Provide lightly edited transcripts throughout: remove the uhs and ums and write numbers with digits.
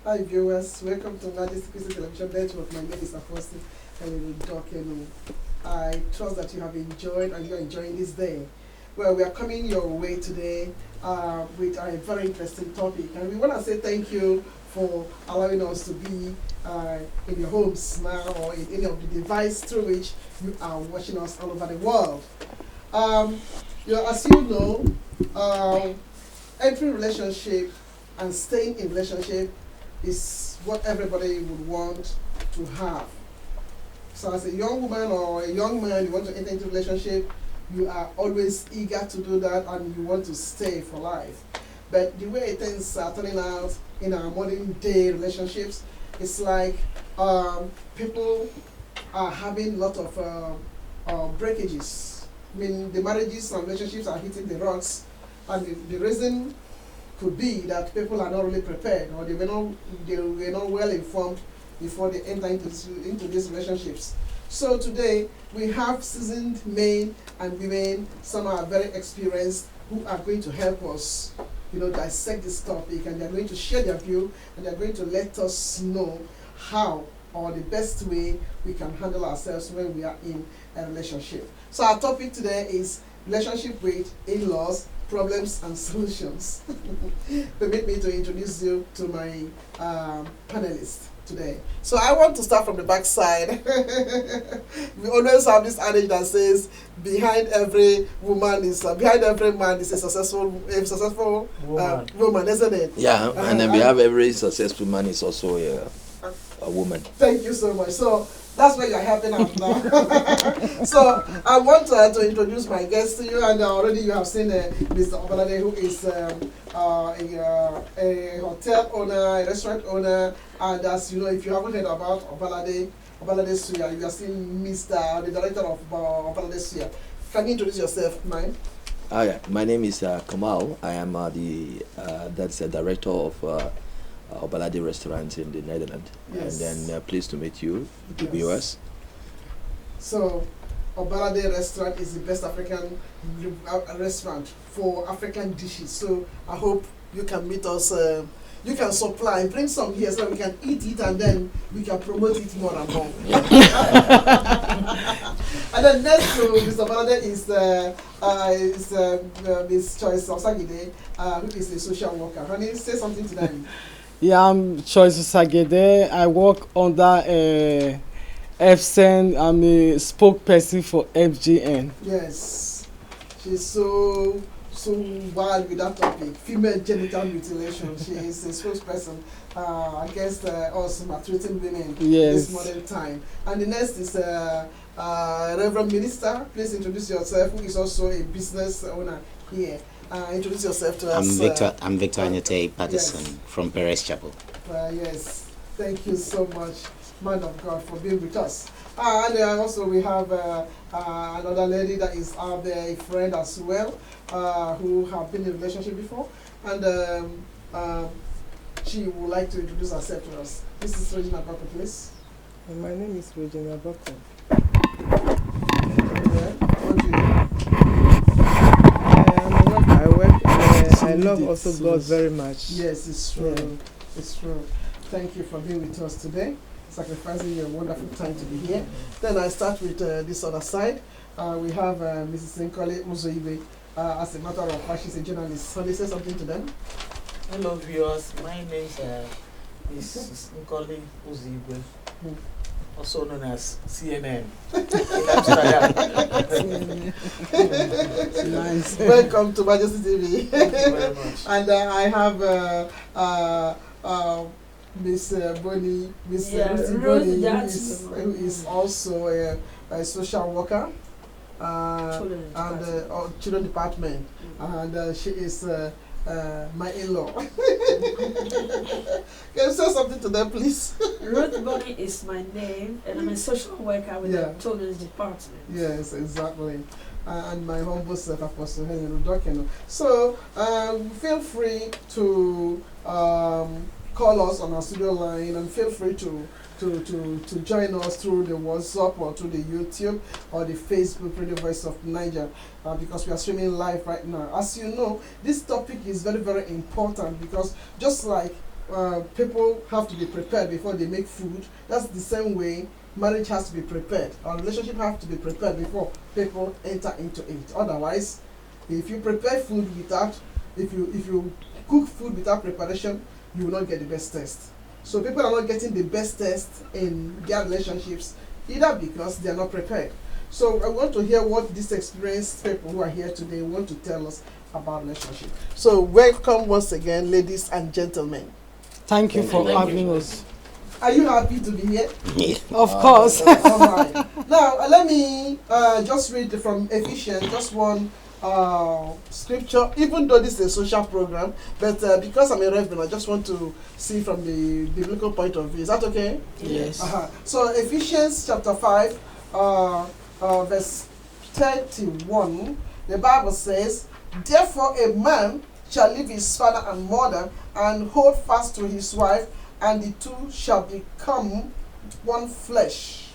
Hi viewers, welcome to Majesty Television Network. My name is Apostle and I trust that you have enjoyed and you are enjoying this day. Well, we are coming your way today with a very interesting topic, and we want to say thank you for allowing us to be in your homes now or in any of the devices through which you are watching us all over the world. As you know, entering relationship and staying in relationship is what everybody would want to have. So as a young woman or a young man, you want to enter into a relationship, you are always eager to do that and you want to stay for life. But the way things are turning out in our modern day relationships, it's like people are having a lot of breakages. I mean, the marriages and relationships are hitting the rocks, and the reason could be that people are not really prepared, or they were not well informed before they enter into these relationships. So today we have seasoned men and women, some are very experienced, who are going to help us, dissect this topic, and they're going to share their view, and they're going to let us know how or the best way we can handle ourselves when we are in a relationship. So our topic today is relationship with in-laws, problems and solutions. Permit me to introduce you to my panelists today. So I want to start from the back side. We always have this adage that says, behind every man is a successful woman, isn't it? Yeah, and then we have every successful man is also a woman. Thank you so much. So that's where you're helping out now. So I want to introduce my guest to you, and already you have seen Mr. Obalade, who is a hotel owner, a restaurant owner, and as you know, if you haven't heard about Obalade Suya, you are still the director of Obalade Suya. Can you introduce yourself, ma'am? Yeah. My name is Kamal. I am the director of Obalade restaurant in the Netherlands. Yes. And then pleased to meet you, the viewers. So Obalade restaurant is the best African restaurant for African dishes. So I hope you can meet us. You can supply, bring some here so we can eat it, and then we can promote it more and more. Yeah. And then next to Mr. Obalade is Ms. Choice Osagide, who is a social worker. Can you say something to them? Yeah, I'm Choice Sagede. I work under FSEN. I'm a spokesperson for FGN. Yes, she's so wild with that topic, female genital mutilation. She is a spokesperson against us maltreating women in this modern time. And the next is Reverend Minister. Please introduce yourself, who is also a business owner here. Introduce yourself to us. I'm Victor Anyate Patterson from Perez Chapel. Yes, thank you so much, man of God, for being with us. And also we have another lady that is out there, a friend as well, who have been in a relationship before, and she would like to introduce herself to us. This is Regina Bako, please. My name is Regina Bako. I love also God very much. Yes, it's true. Yeah. It's true. Thank you for being with us today, sacrificing your wonderful time to be here. Then I start with this other side. We have Mrs. Nkole Uzoibe. As a matter of fact, she's a journalist. So they say something to them. Hello viewers, my name is Mrs. Nkole Uzoibe, also known as CNN in Amsterdam. Nice. Welcome to Majesty TV. Thank you very much. And I have Miss Bonnie, Miss Ruthie Bonnie, who is also a social worker and children department, and she is my in-law. Can you say something to them, please? Ruth Bonnie is my name, and I'm a social worker with the children's department. Yes, exactly. And my humble self, Apostle Helen Udokeno. So feel free to call us on our studio line, and feel free to join us through the WhatsApp or through the YouTube or the Facebook Radio Voice of Niger, because we are streaming live right now. As you know, this topic is very, very important, because just like people have to be prepared before they make food. That's the same way marriage has to be prepared. Our relationship has to be prepared before people enter into it. Otherwise, if you prepare food without, if you cook food without preparation, you will not get the best taste. So people are not getting the best taste in their relationships, either because they are not prepared. So I want to hear what these experienced people who are here today want to tell us about relationship. So welcome once again, ladies and gentlemen. Thank you for Thank having us. Are you happy to be here? Yeah. Of course. All right. Now, let me just read from Ephesians, just one scripture, even though this is a social program, but because I'm a reverend, I just want to see from the biblical point of view. Is that okay? Yes. So Ephesians chapter 5, verse 31, the Bible says, "Therefore a man shall leave his father and mother, and hold fast to his wife, and the two shall become one flesh."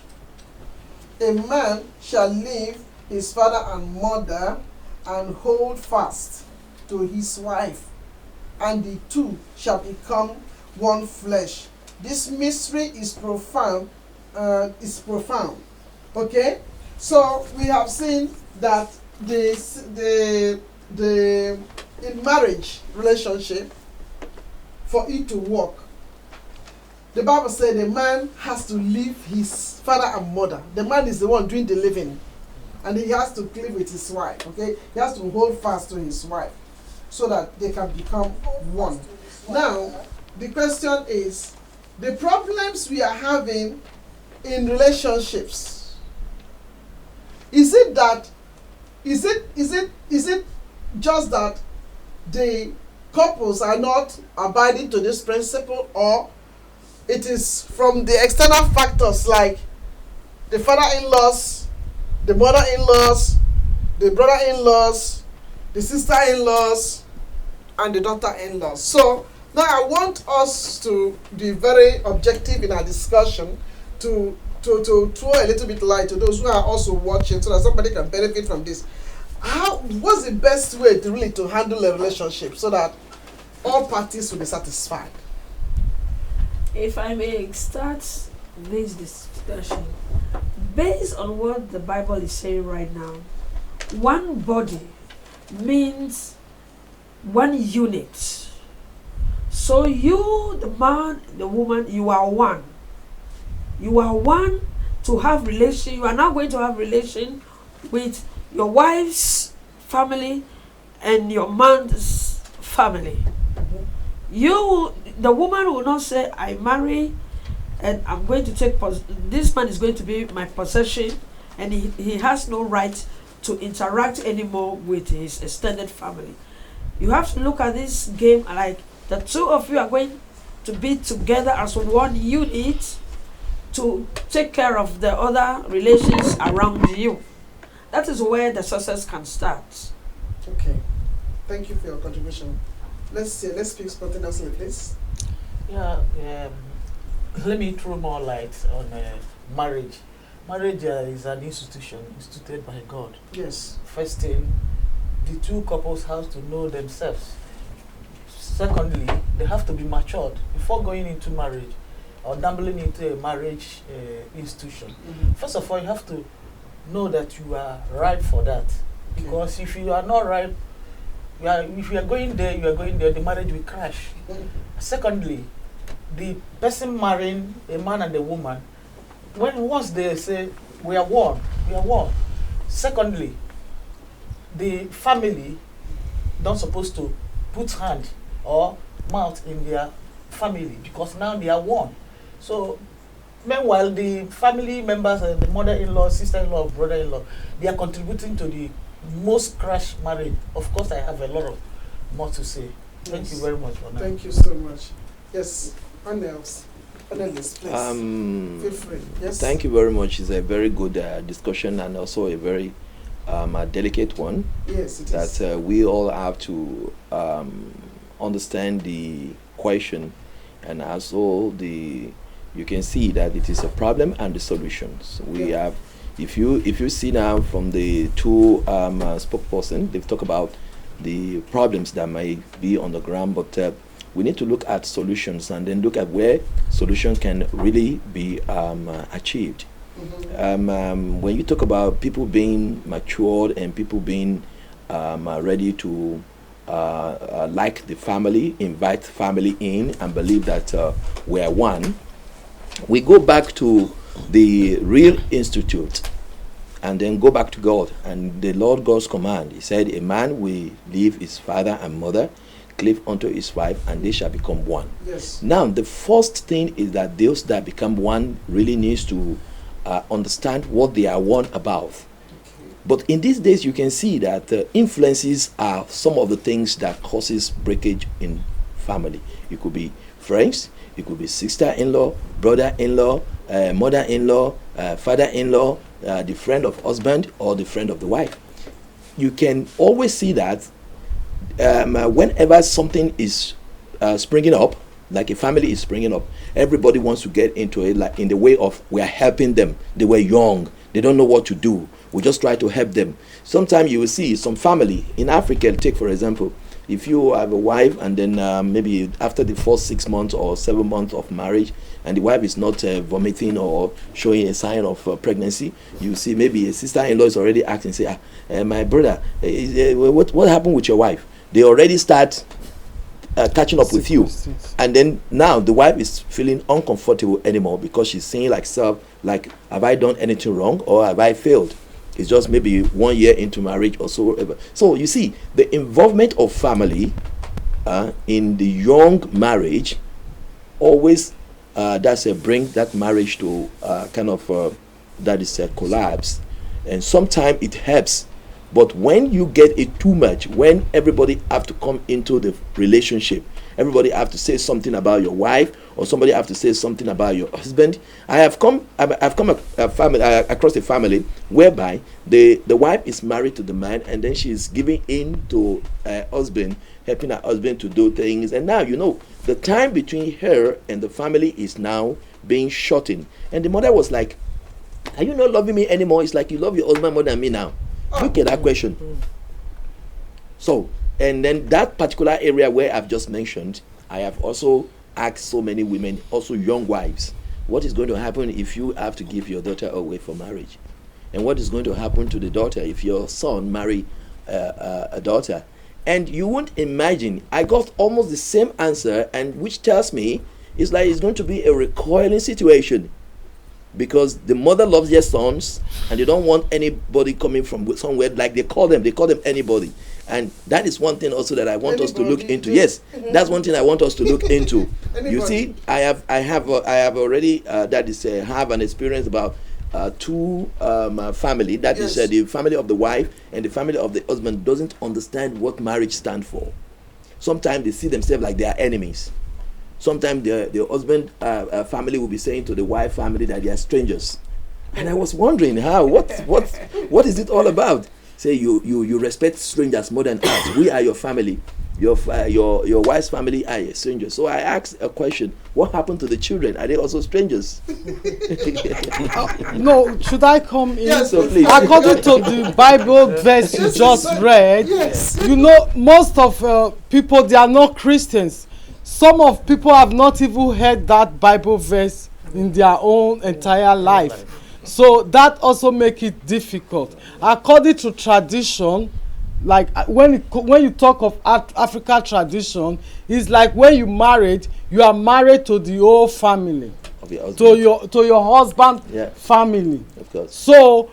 A man shall leave his father and mother, and hold fast to his wife, and the two shall become one flesh. This mystery is profound. Okay, so we have seen that the in marriage relationship, for it to work, the Bible said the man has to leave his father and mother. The man is the one doing the living, and he has to live with his wife. Okay, he has to hold fast to his wife so that they can become one. Now, the question is, the problems we are having in relationships, is it just that the couples are not abiding to this principle, or it is from the external factors like the father-in-laws, the mother-in-laws, the brother-in-laws, the sister-in-laws, and the daughter-in-laws? So now I want us to be very objective in our discussion, to throw a little bit light to those who are also watching, so that somebody can benefit from this. What's the best way to handle a relationship so that all parties will be satisfied? If I may start this discussion, based on what the Bible is saying right now, one body means one unit. So you, the man, the woman, you are one. You are one to have relation. You are now going to have relation with your wife's family and your man's family. You, the woman, will not say, "I marry and I'm going to take, this man is going to be my possession," and he has no right to interact anymore with his extended family. You have to look at this game like the two of you are going to be together as one unit to take care of the other relations around you. That is where the success can start. Okay, thank you for your contribution. Let's speak spontaneously, please. Yeah, let me throw more light on marriage. Marriage is an institution instituted by God. Yes. First thing, the two couples have to know themselves. Secondly, they have to be matured before going into marriage or dabbling into a marriage institution. Mm-hmm. First of all, you have to know that you are ripe for that. Because if you are not ripe, if you are going there, the marriage will crash. Mm-hmm. Secondly, the person marrying a man and a woman, once they say we are one, we are one. Secondly, the family don't supposed to put hand or mouth in their family because now they are one. So meanwhile, the family members, the mother-in-law, sister-in-law, brother-in-law, they are contributing to the most crash marriage. Of course, I have a lot of more to say. Thank you very much for that. Thank you so much. Yes, panelists, please. Feel free. Yes. Thank you very much. It's a very good discussion and also a very a delicate one. Yes, it is. That we all have to understand the question, and also you can see that it is a problem and the solutions. We have, if you see now from the two spokesperson, they've talked about the problems that may be on the ground, but we need to look at solutions and then look at where solution can really be achieved. When you talk about people being matured and people being ready to like the family, invite family in and believe that we are one, we go back to the real institute and then go back to God and the Lord God's command. He said, a man will leave his father and mother, cleave unto his wife, and they shall become one. Yes. Now, the first thing is that those that become one really needs to understand what they are one about. But in these days, you can see that influences are some of the things that causes breakage in family. It could be friends, it could be sister-in-law, brother-in-law, mother-in-law, father-in-law, the friend of husband or the friend of the wife. You can always see that whenever something is springing up, like a family is springing up, everybody wants to get into it, like in the way of we are helping them. They were young, they don't know what to do. We just try to help them. Sometimes you will see some family in Africa. Take for example, if you have a wife and then maybe after the first 6 months or 7 months of marriage, and the wife is not vomiting or showing a sign of pregnancy, you see maybe a sister-in-law is already acting, say, my brother, what happened with your wife? They already start catching up with you, and then now the wife is feeling uncomfortable anymore because she's saying like self, like, have I done anything wrong or have I failed? It's just maybe 1 year into marriage or so. So you see, the involvement of family in the young marriage always bring that marriage to kind of that is a collapse, and sometimes it helps. But when you get it too much, when everybody have to come into the relationship, everybody have to say something about your wife, or somebody have to say something about your husband. I've come across a family whereby the wife is married to the man, and then she's giving in to her husband, helping her husband to do things. And now, you know, the time between her and the family is now being shortened. And the mother was like, are you not loving me anymore? It's like you love your husband more than me now. Look at that question. So, and then that particular area where I've just mentioned, I have also asked so many women, also young wives, what is going to happen if you have to give your daughter away for marriage? And what is going to happen to the daughter if your son marry a daughter? And you won't imagine, I got almost the same answer, and which tells me it's like it's going to be a recoiling situation. Because the mother loves their sons and they don't want anybody coming from somewhere, like they call them anybody. And that is one thing also that I want us to look into. Yes, that's one thing I want us to look into. You see, I have already have an experience about two family. That is the family of the wife and the family of the husband doesn't understand what marriage stands for. Sometimes they see themselves like they are enemies. Sometimes the husband family will be saying to the wife family that they are strangers. And I was wondering what is it all about? Say you respect strangers more than us. We are your family. Your wife's family are a stranger. So I asked a question: what happened to the children? Are they also strangers? No, should I come in? Yes, so please. According to the Bible verse you just read, you know, most of people, they are not Christians. Some of people have not even heard that Bible verse in their own entire life. So that also makes it difficult. According to tradition, like when you talk of African tradition, it's like when you married, you are married to the whole family, to your husband family. Of course. So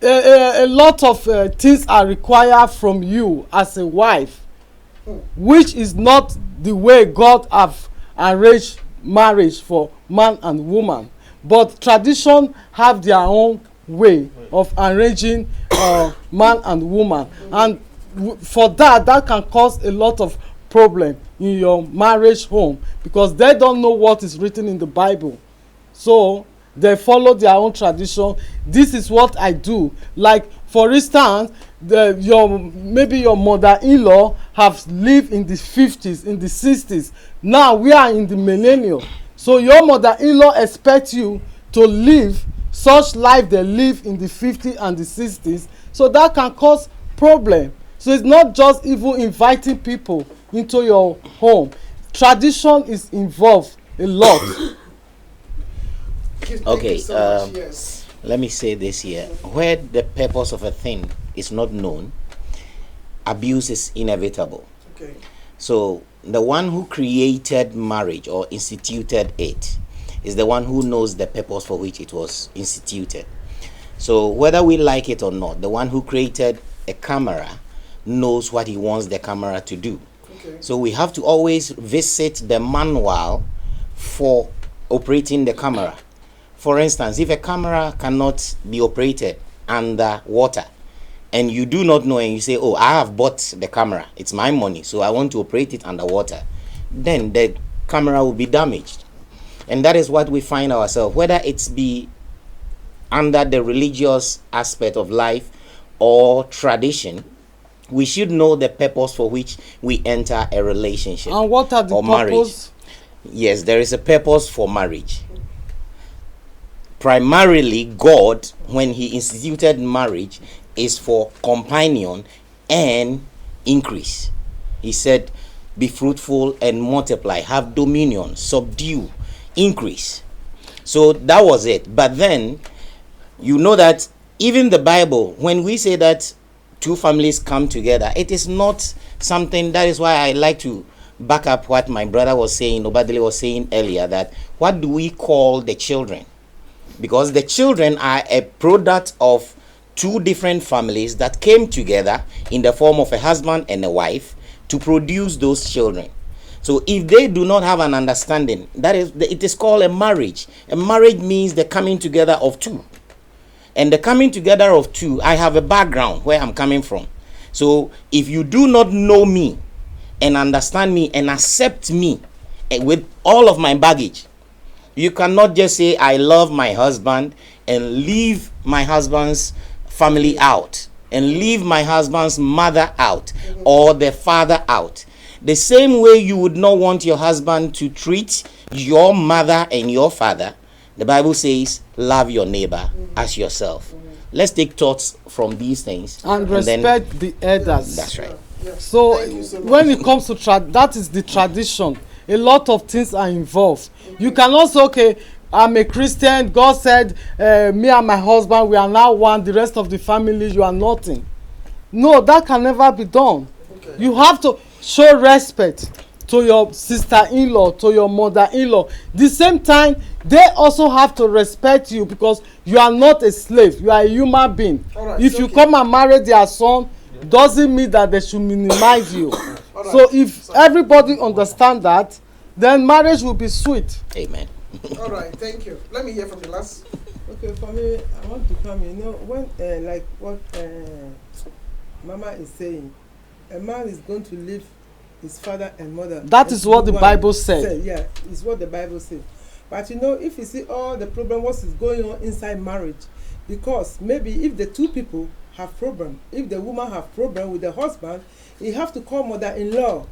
a lot of things are required from you as a wife, which is not the way God have arranged marriage for man and woman. But tradition have their own way of arranging man and woman, and for that can cause a lot of problem in your marriage home, because they don't know what is written in the Bible. So they follow their own tradition. This is what I do. Like for instance, maybe your mother-in-law have lived in the 50s, in the 60s. Now we are in the millennium. So your mother-in-law expects you to live such life they live in the 50s and the 60s. So that can cause problem. So it's not just even inviting people into your home. tradition is involved a lot. Thank Okay, you so much. Yes. let me say this here. Where the purpose of a thing is not known, abuse is inevitable. Okay. So the one who created marriage or instituted it is the one who knows the purpose for which it was instituted. So whether we like it or not, the one who created a camera knows what he wants the camera to do. Okay. So we have to always visit the manual for operating the camera. For instance, if a camera cannot be operated under water, and you do not know, and you say, oh, I have bought the camera, it's my money, so I want to operate it underwater, then the camera will be damaged. And that is what we find ourselves, whether it's be under the religious aspect of life or tradition, we should know the purpose for which we enter a relationship. And what are the or marriage. purpose? Yes, there is a purpose for marriage. Primarily, God, when he instituted marriage, is for companion and increase. He said, be fruitful and multiply, have dominion, subdue, increase. So that was it. But then, you know that even the Bible, when we say that two families come together, it is not something. That is why I like to back up what my brother was saying, Obadile was saying earlier, that what do we call the children? Because the children are a product of two different families that came together in the form of a husband and a wife to produce those children. So if they do not have an understanding, that is, it is called a marriage. A marriage means the coming together of two. And the coming together of two, I have a background where I'm coming from. So if you do not know me and understand me and accept me with all of my baggage, you cannot just say, I love my husband and leave my husband's family out and leave my husband's mother out or the father out. The same way you would not want your husband to treat your mother and your father, the Bible says, love your neighbor as yourself. Let's take thoughts from these things. And then, respect the elders. that's right. Yes. So, Thank you so when much. it comes to that is the tradition. A lot of things are involved. You cannot say, okay, I'm a Christian. God said, me and my husband, we are now one. The rest of the family, you are nothing. No, that can never be done. Okay. You have to show respect to your sister-in-law, to your mother-in-law. The same time, they also have to respect you because you are not a slave. You are a human being. All right, If you okay. come and marry their son, doesn't mean that they should minimize you. All right. So if everybody understand that, then marriage will be sweet. Amen. All right, thank you. Let me hear from the last. Okay, for me, I want to come in. You know, when like what Mama is saying, a man is going to leave his father and mother. That and is what the one Bible said. Yeah, it's what the Bible says. But you know, if you see all the problem, what is going on inside marriage, because maybe if the two people have problem, if the woman have problem with the husband, he have to call mother-in-law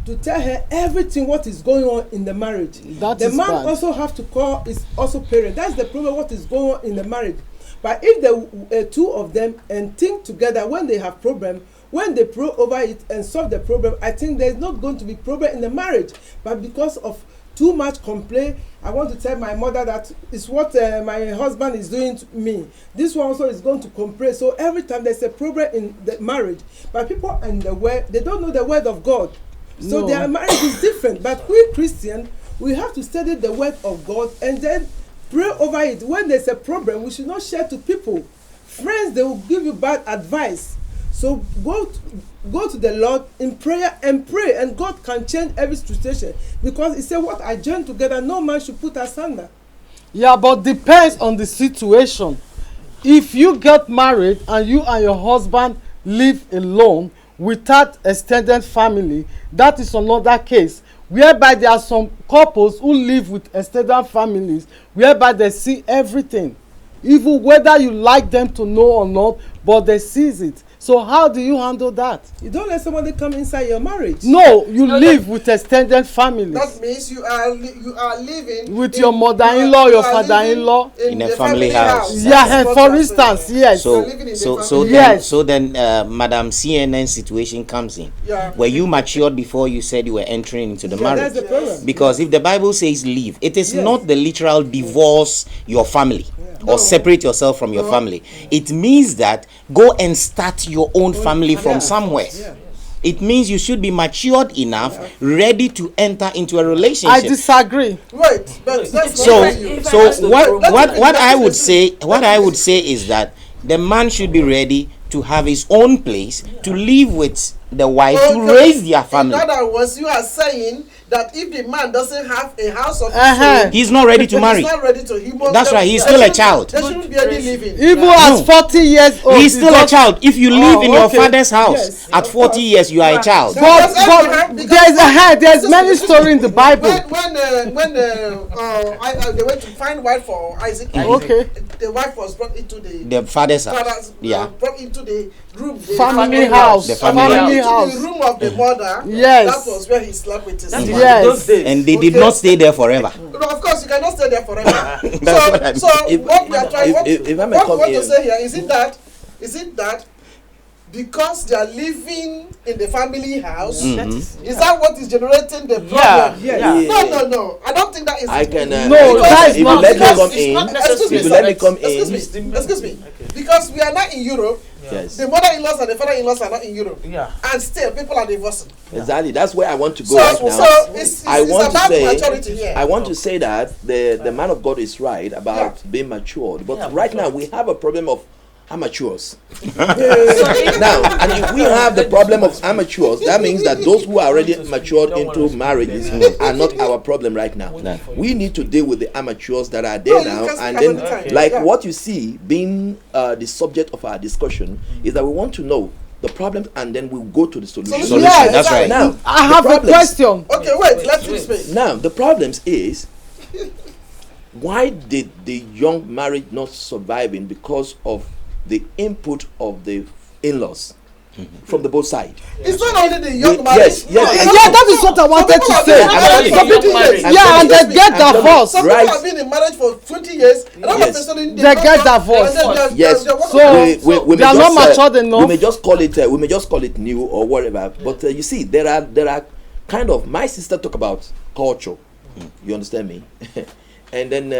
to tell her everything what is going on in the marriage. That The is man bad. also have to call his also parent. That's the problem what is going on in the marriage. But if the two of them and think together when they have problem, when they pray over it and solve the problem, I think there's not going to be problem in the marriage. But because of too much complaint, I want to tell my mother that is what my husband is doing to me. This one also is going to complain. So every time there's a problem in the marriage, but people in the word, they don't know the word of God. So No. their marriage is different. But we Christians, we have to study the word of God and then pray over it. When there's a problem, we should not share to people. Friends, they will give you bad advice. So go to the Lord in prayer and pray, and God can change every situation. Because He said, what I join together, no man should put asunder. Yeah, but depends on the situation. If you get married and you and your husband live alone without extended family, that is another case. Whereby there are some couples who live with extended families, whereby they see everything, even whether you like them to know or not, but they sees it. So how do you handle that? You don't let somebody come inside your marriage. No, you live with extended families. That means you are living With your mother-in-law, your father-in-law. In a family house. Yeah, for instance, yes. So then, Madam CNN situation comes in. Yeah. Were you matured before you said you were entering into the marriage? That's the problem. Because if the Bible says leave, it is not the literal divorce your family or separate yourself from your family. It means that go and start your own family from somewhere. It means you should be matured enough, ready to enter into a relationship. I disagree. Right, but that's So what I would say is that the man should be ready to have his own place, to live with the wife, to raise their family. In other words, you are saying that if the man doesn't have a house of his own, he's not ready to marry. He's not ready to. That's right. He's still a child. There shouldn't be any living. Even at 40 years old. He's still a child. If you live in your father's house at 40 years, you are a child. But there's many stories in the Bible. When they went to find wife for Isaac, the wife was brought into the father's house. Brought into the room, the family house. The family house. The room of the mother. Yes. That was where he slept with his son. Yes. And they did not stay there forever. No, of course you cannot stay there forever. So If- what we are trying, if I may what we come want in. to say here is it that because they are living in the family house, is that what is generating the problem? No. I don't think that is. I can. No, that is if you not- let me because come it's in, not if you let me come in, Excuse me. Because we are not in Europe. yes, The mother-in-laws and the father-in-laws are not in Europe. Yeah. And still, people are divorcing. exactly. That's where I want to go So, right now. so it's I want to about say, maturity here. I want to say that the man of God is right about being matured, but right now we have a problem of amateurs. Now, and if we have the problem of amateurs, that means that those who are already matured into marriages are not our problem right now. We need to deal with the amateurs that are there now, and then, what you see being the subject of our discussion is that we want to know the problems, and then we'll go to the solution. Yes, that's right. Now, I have a question. Okay, wait, let me speak. Now, the problems is why did the young marriage not surviving? Because of the input of the in-laws from the both sides. It's not only the young marriage. Yes. Yeah, that is what I wanted to say. And they get divorced. Some people have been in marriage for 20 years. And all of a sudden They get divorced. Yes. So we they are not matured enough. We may just call it new or whatever. But you see, there are kind of, my sister talk about culture. You understand me? And then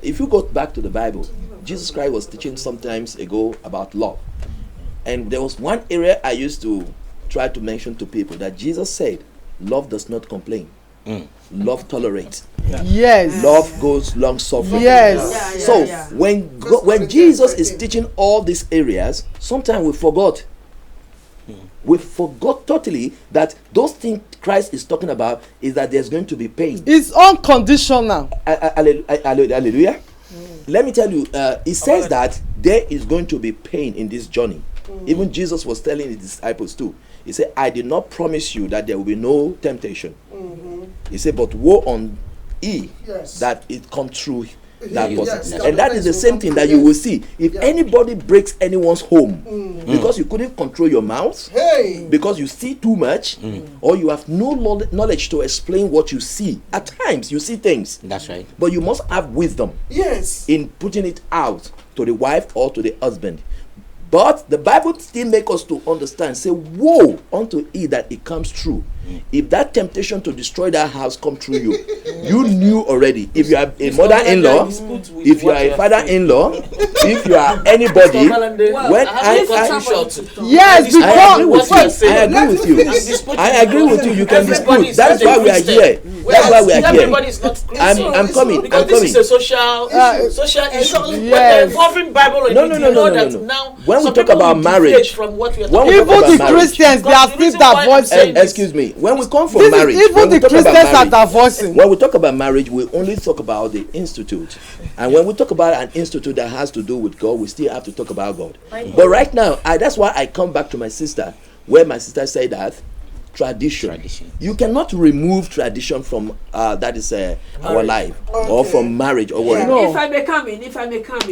if you go back to the Bible, Jesus Christ was teaching sometimes ago about love. And there was one area I used to try to mention to people that Jesus said, love does not complain. Love tolerates. Yes. Love goes long suffering. Yes. So when Jesus is teaching all these areas, sometimes we forgot. We forgot totally that those things Christ is talking about is that there's going to be pain. It's unconditional. Hallelujah. Let me tell you, it says that there is going to be pain in this journey. Even Jesus was telling his disciples too. He said, I did not promise you that there will be no temptation. He said, but woe on ye that it come through that person. And that is the same thing that you will see. If anybody breaks anyone's home because you couldn't control your mouth, because you see too much, or you have no knowledge to explain what you see. At times you see things. That's right. But you must have wisdom in putting it out to the wife or to the husband. But the Bible still makes us to understand, say, woe unto he that it comes true. If that temptation to destroy that house come through you, you knew already. If you are a mother-in-law, if you are a father-in-law, if you are anybody, when I agree with you. You can dispute. That's why we are here. That's why we are here. I'm coming. Because this is a social issue. But involving Bible and no. When we talk about marriage, from what we are talking even the Christians, they are still divorcing. Excuse me. When we come from marriage, even the Christians are divorcing. When we talk about marriage, we only talk about the institute. And when we talk about an institute that has to do with God, we still have to talk about God. But right now, that's why I come back to my sister, where my sister said that tradition. Tradition. You cannot remove tradition from that is our life or from marriage or whatever. No. If I may come in,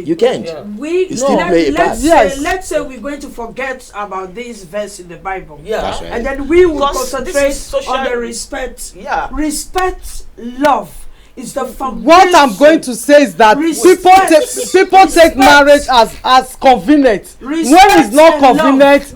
You can't. Yeah. we You still play a part. let's say we're going to forget about this verse in the Bible. Yeah. That's right. And then we will Because this concentrate is social- on the respect. Yeah. Respect, love is the foundation. What I'm going to say is that Respect. people take marriage as convenient. When it's not and love. convenient,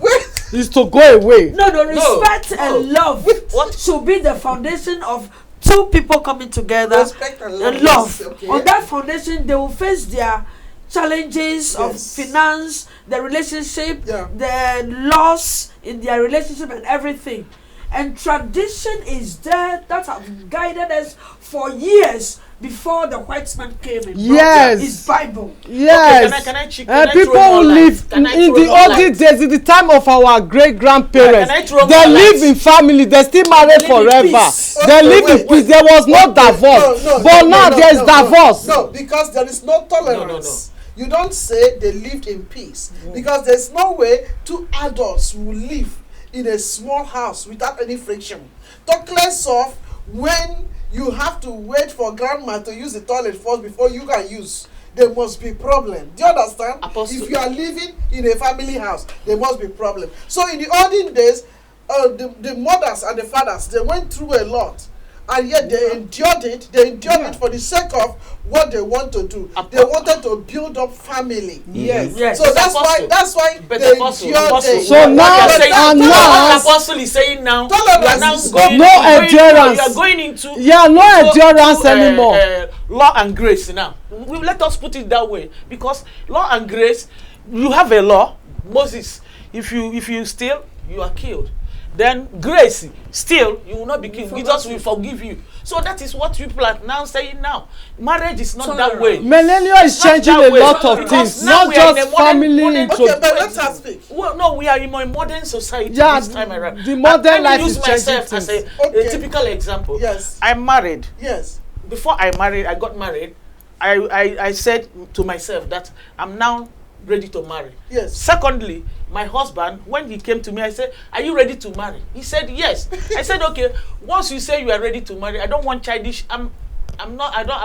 it's to go away. No, respect and love What? should be the foundation of two people coming together. Respect and love. And love. Yes, okay. On that foundation, they will face their challenges of Yes. finance, the relationship, Yeah. the loss in their relationship, and everything. And tradition is there that have guided us for years before the white man came in. Yes. It's Bible. Yes. Okay, can I People throw more who light? live Can I in throw the more olden light? days, in the time of our great grandparents, Can I throw they more live light? in family, they still marry live in forever. peace. They Okay, live in wait, peace. There was no divorce, but now there's divorce. No, because there is no tolerance. You don't say they lived in peace, because there's no way two adults will live in a small house without any friction. Talk less of when you have to wait for grandma to use the toilet first before you can use. There must be problem. Do you understand? Apostle. If you are living in a family house, there must be problem. So in the olden days, the mothers and the fathers, they went through a lot, and yet they endured it. They endured it for the sake of what they want to do. They wanted to build up family. Yes. Yes. So that's Apostle. why But they Apostle, endured it. So what now- you are saying, and what now- Apostle is saying now, you are Tolerance now is going, no endurance. You are going into Yeah, no endurance anymore. Law and grace now. Let us put it that way, because law and grace, you have a law. Moses, if you steal, you are killed. Then grace, still you will not be killed. Jesus will forgive you. So that is what people are now saying now. Marriage is not that way. Millennium is It's not changing that a way. lot of Because things, now not we are in just a modern- family. modern- Okay, but let us speak. Well, no, we are in a modern society Yeah, this time around. the modern Let me life use is changing myself as things. Okay. a typical example. Yes. I'm married. Yes. Before I got married, I said to myself that I'm now ready to marry. Yes. Secondly, my husband, when he came to me, I said, "Are you ready to marry?" He said, "Yes." I said, "Okay. Once you say you are ready to marry, I don't want childish. I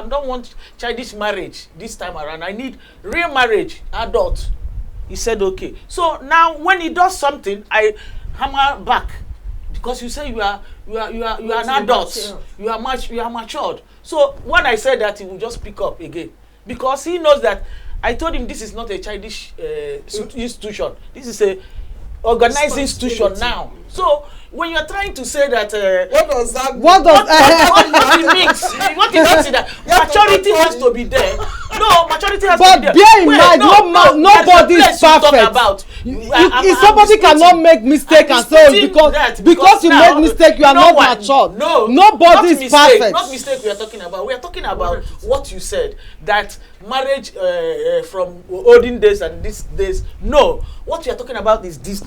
don't want childish marriage this time around. I need real marriage, adult." He said, "Okay." So now, when he does something, I hammer back, because you say you are an adult. You are matured. So when I said that, he will just pick up again, because he knows that I told him this is not a childish institution. This is a organized institution now. So when you are trying to say that, What does that mean? What does what it means? What it means is that maturity has to be there. No, maturity has But to be there. bear in Wait, mind, nobody is that's the place you talk perfect. about. If somebody cannot make mistake and say because you made mistake, you are not matured. No, nobody is perfect. Not mistake we are talking about. We are talking about what you said, that marriage from olden days and these days. No, what you are talking about is this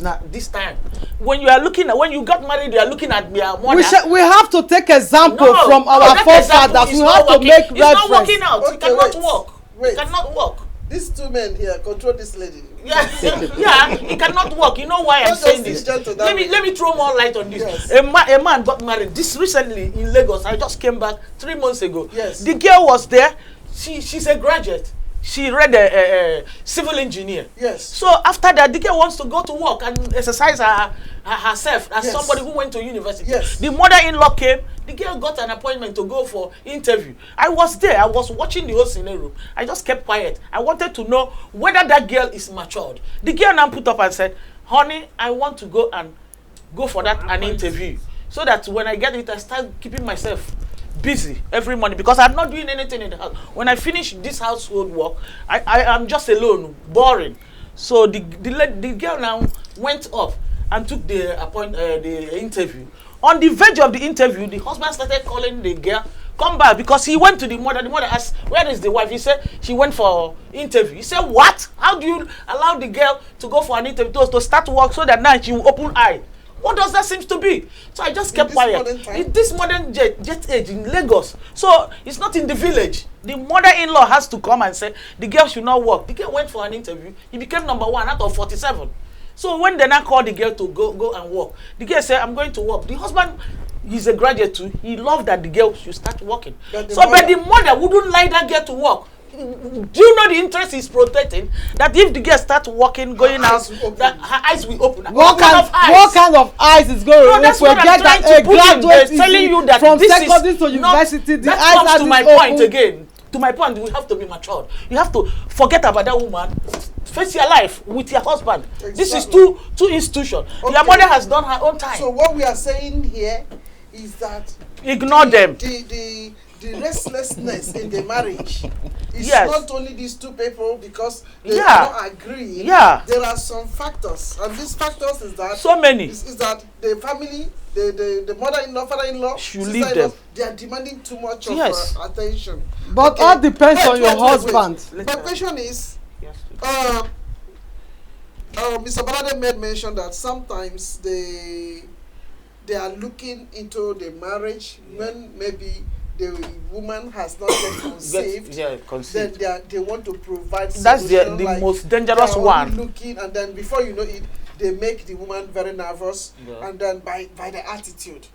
time. When you got married, you are looking at their mother. We have to take example No, from no, our that forefathers. example is We not have to working. make It's not reference. working out. Okay, It cannot wait. work. Wait. It cannot work. These two men here control this lady. Yeah, yeah, it cannot work. You know why I'm Don't saying just this? listen to that Let me throw more light on this. Yes. A man got married this recently in Lagos. I just came back 3 months ago. Yes. The girl was there. She's a graduate. She read a civil engineer. Yes. So after that, the girl wants to go to work and exercise herself as Yes. somebody who went to university. Yes. The mother-in-law came. The girl got an appointment to go for interview. I was there. I was watching the whole scenario. I just kept quiet. I wanted to know whether that girl is matured. The girl now put up and said, "Honey, I want to go for that an interview, so that when I get it, I start keeping myself busy every morning, because I'm not doing anything in the house. When I finish this household work, I am just alone, boring." So the girl now went off and took the interview. On the verge of the interview, the husband started calling the girl, "Come back," because he went to the mother. The mother asked, "Where is the wife?" He said, "She went for interview." He said, "What? How do you allow the girl to go for an interview to start work so that now she will open eye? What does that seem to be?" So I just kept quiet. In this modern jet age in Lagos, so it's not in the village. The mother-in-law has to come and say the girl should not work. The girl went for an interview. He became number 1 out of 47. So when they now call the girl to go and work, the girl say, I'm going to work. The husband, he's a graduate too. He loved that the girl should start working. But the mother wouldn't like that girl to work. Do you know the interest he's protecting? That if the girl starts working, going out, that her eyes will open. What kind of eyes is going to that's what I'm trying to put in. They're telling you that from this secondary is to university, the that eyes comes to my open. point again. To my point, we have to be matured. You have to forget about that woman. Face your life with your husband. Exactly. This is two institutions. Okay. Your mother has done her own time. So what we are saying here is that ignore them. The restlessness in the marriage is yes. not only these two people because they yeah. do not agree. Yeah. There are some factors, and these factors is that so many is that the family, the mother-in-law, father-in-law, should leave them. They are demanding too much of yes. attention. But okay. All depends on your husband. My question is, Mr. Balade made mention that sometimes they are looking into the marriage when maybe the woman has not yet conceived. Then they want to provide. That's the most dangerous one. Looking, and then before you know it, they make the woman very nervous, and then by the attitude,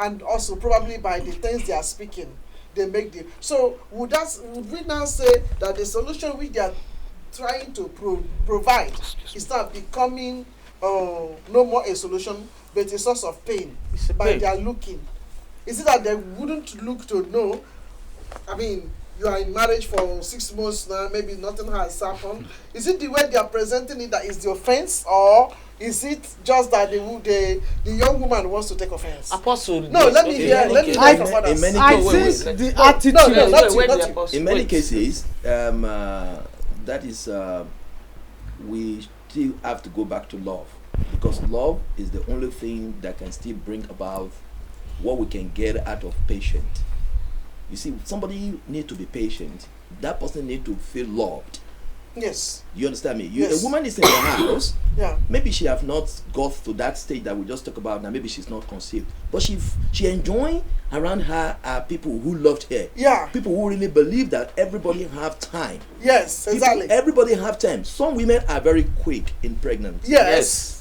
and also probably by the things they are speaking, they make them. So would we now say that the solution which they are trying to provide is not becoming no more a solution, but a source of pain by their looking? Is it that they wouldn't look to know? I mean, you are in marriage for 6 months now, maybe nothing has happened. Is it the way they are presenting it that is the offense, or is it just that the young woman wants to take offense? Apostle. No, let me hear from others. I think the attitude. In many cases, that is, we still have to go back to love, because love is the only thing that can still bring about what we can get out of patient. You see, somebody need to be patient. That person need to feel loved. Yes. You understand me? Yes. A woman is in the house. Yeah. Maybe she have not got to that stage that we just talk about now. Maybe she's not conceived, but she enjoying around her are people who loved her. Yeah. People who really believe that everybody have time. Yes, exactly. Everybody have time. Some women are very quick in pregnancy. Yes.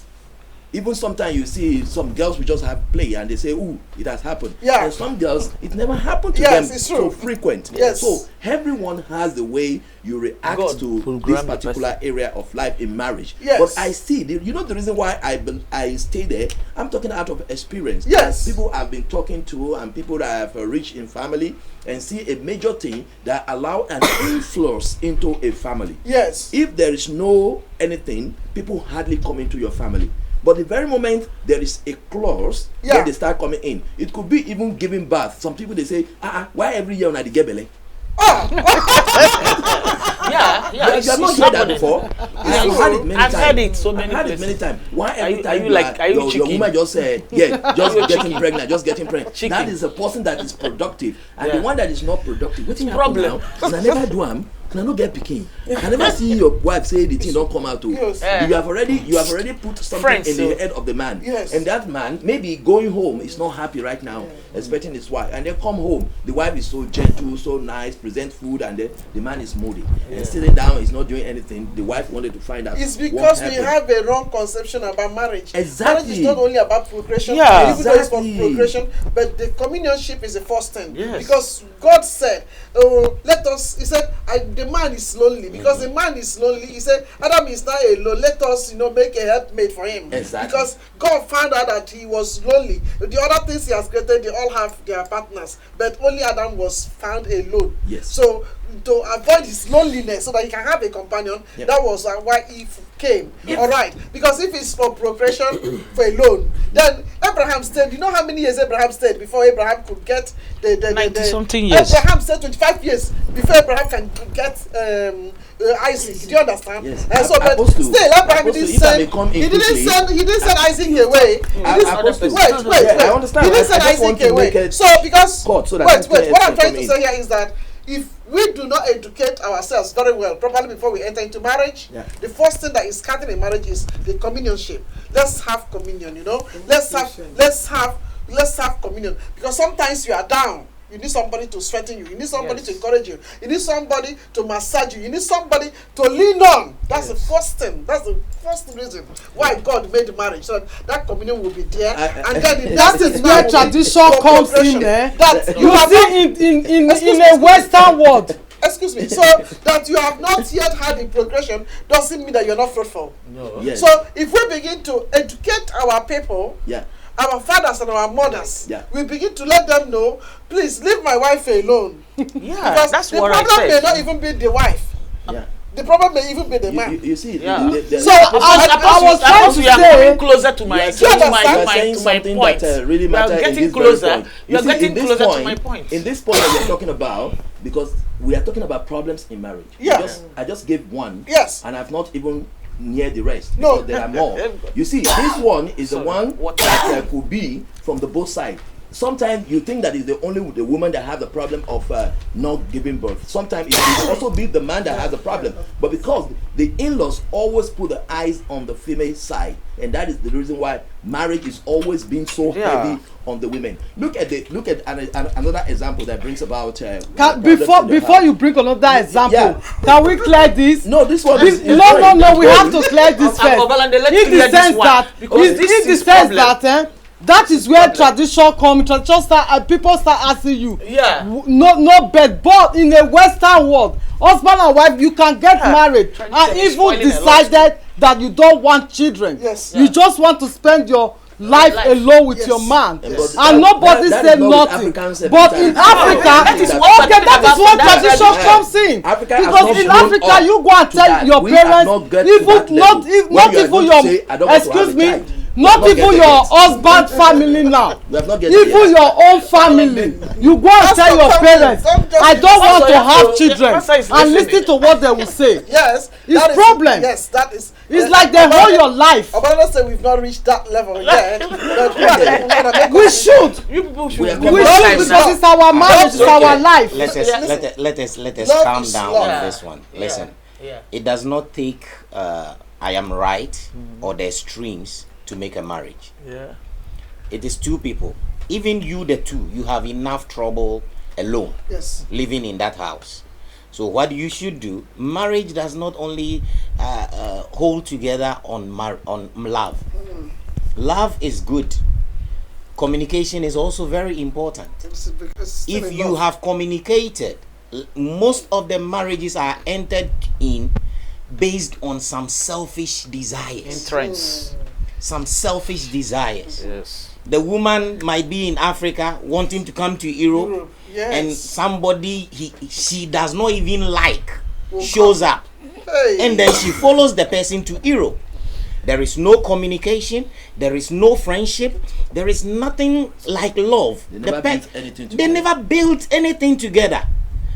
Even sometimes you see some girls will just have play and they say, "Ooh, it has happened." Yeah. And some girls, it never happened to them it's true. so frequent. Yes. So everyone has the way you react to this particular area of life in marriage. Yes. But I see, you know the reason why I stay there? I'm talking out of experience. Yes. People I've been talking to and people that have reached in family and see a major thing that allow an influence into a family. Yes. If there is no anything, people hardly come into your family. But the very moment there is a clause, then they start coming in. It could be even giving birth. Some people they say, why every year on the gebele? Yeah. You have not heard that before. I've heard it so many times. places. Many times. Why every Are you your woman just say, just getting pregnant, just getting pregnant. Chicken. That is a person that is productive, and the one that is not productive. What's the problem? Now? I never do am. Can I not get picking? I never see your wife say the thing don't come out to. Yes. You have already put something in the head of the man. Yes. And that man maybe going home is not happy right now, expecting his wife. And then come home, the wife is so gentle, so nice, present food, and then the man is moody. And sitting down, he's not doing anything. The wife wanted to find out. It's because we have a wrong conception about marriage. Exactly. Marriage is not only about procreation. Yeah. Even though it's for procreation, but the communionship is the first thing. Yes. Because God said, he said, the man is lonely. Because the man is lonely, he said, Adam is now alone. Let us, make a helpmate for him. Exactly. Because God found out that he was lonely. The other things he has created, they all have their partners. But only Adam was found alone. Yes. So to avoid his loneliness, so that he can have a companion, that was why Eve came. All right. Because if it's for procreation for alone, then Abraham stayed. You know how many years Abraham stayed before Abraham could get the 90-something years. Abraham stayed 25 years before Abraham can get Isaac. Do you understand? Yes. But still, Abraham didn't send Isaac away. Wait. I understand. He didn't send Isaac away. So because what I'm trying to say here is that if we do not educate ourselves very well properly before we enter into marriage, the first thing that is starting a marriage is the communionship. Let's have communion, Let's have communion. Because sometimes you are down You need somebody to strengthen you. You need somebody to Yes. encourage you. You need somebody to massage you. You need somebody to lean on. That's the first thing. That's the first reason why God made marriage, so that communion will be there. And then That is where tradition comes in. That You have see, in a Western world, excuse me. So that you have not yet had the progression doesn't mean that you're not fruitful. No. Yes. So if we begin to educate our people, Yeah. our fathers and our mothers, Yeah. we begin to let them know, please leave my wife alone. Yeah, Because that's the what I problem may said. not even be the wife. Yeah. The problem may even be the man. You see, Yeah. So, I was trying to we are say- coming closer to my You are to saying- my you are to my saying to my something point. that really You are matters in getting this very closer. point. You are see, getting in this closer point, to my point. In this point that we are talking about, because we are talking about problems in marriage. Yes. I just gave one. Yes. And I've not even near the rest. No. Because there are more. You see, this one is the one What- that could be from the both sides. Sometimes you think that is the only the woman that has the problem of not giving birth. Sometimes it could also be the man that has the problem. But because the in-laws always put the eyes on the female side, and that is the reason why marriage is always being so heavy on the women. Look at another example that brings about. before you bring another example, Yeah. can we clear this? No, this one is No, we have to clear this first. Obalande, let's In clear the this sense one, that, because this in the is sense problem. that that is where tradition comes. Tradition start, people start asking you. Yeah. No bed, but in a Western world, husband and wife, you can get married Tradition and is even spoiling a lot. decided that you don't want children. Yes. You just want to spend your life alone with Yes. your man, Yes. and nobody that said is not with nothing. Africans every But time. in Africa, That is what okay, that is what that tradition tradition. comes in. Africa has Because not in grown Africa, up you go and to tell that. your We have parents, not get to even that not level. if, When not you are even going to your say, I don't want to have excuse a me, child. not We have even get your there yet. husband family now. We have not get there Even yet. your own family, you go and tell your parents, I don't want to have children, and listen to what they will say. Yes. It's that is- problem. Yes, that is. It's like they hold your life. Obalande say we've not reached that level yet. But we are the people that make We us- should. You people should We are go coming We Love should time is because now. it's our marriage, it's our life. Let us Love calm is down love. on this one. Listen, Yeah. it does not take I am right or the extremes to make a marriage. Yeah. It is two people. Even you, the two, you have enough trouble alone Yes. living in that house. So what you should do, marriage does not only hold together on love. Love is good. Communication is also very important. It's still If in you love. have communicated, most of the marriages are entered in based on some selfish desires. Entrance. Some selfish desires. Yes. The woman might be in Africa wanting to come to Europe, Europe, yes. and somebody she does not even like shows up, Hey. and then she follows the person to Europe. There is no communication, there is no friendship, there is nothing like love. They never built anything They together. never built anything together.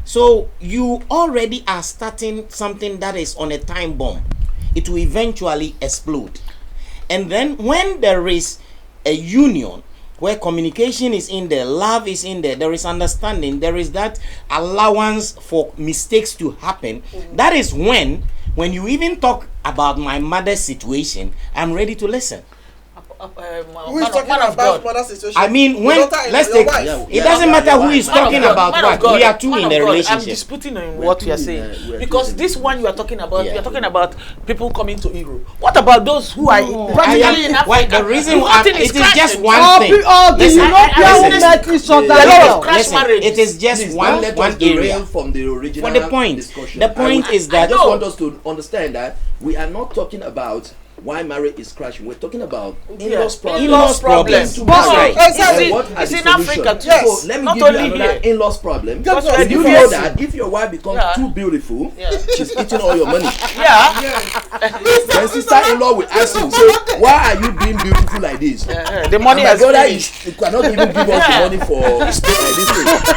So you already are starting something that is on a time bomb. It will eventually explode. And then when there is a union where communication is in there, love is in there, there is understanding, there is that allowance for mistakes to happen. That is when you even talk about my mother's situation, I'm ready to listen. Who is talking about mother situation? I mean, Your when daughter-in-law, let's your take wife. Yeah, it doesn't matter who is talking about what. We are two in a I'm relationship. disputing on We are what two you are in saying a- we are because two in this a- one you are talking about. Yeah. You are talking about people coming to Europe. What about those who are practically in Africa? Why the reason Nothing it is is just crashing. one thing. The Listen, Europeans listen. met each other. There are a lot here. of crash Listen, marriages. it is just Please, don't one let us area. derail from the original For the point, discussion. the point is I that just want us to understand that we are not talking about why marriage is crashing. We're talking about in-laws problems. In-laws problems. To That's marriage. right. Exactly. And what are It's the in solutions? Africa too. Yes. So let me Not give you only another here. in-laws problem. That's So right. you Yes. know that if your wife becomes Yeah. too beautiful, Yeah. she's eating all your money. Yeah. Then sister-in-law will ask you, say, why are you being beautiful like this? The money And my has brother finished. you cannot even give us the money for this thing.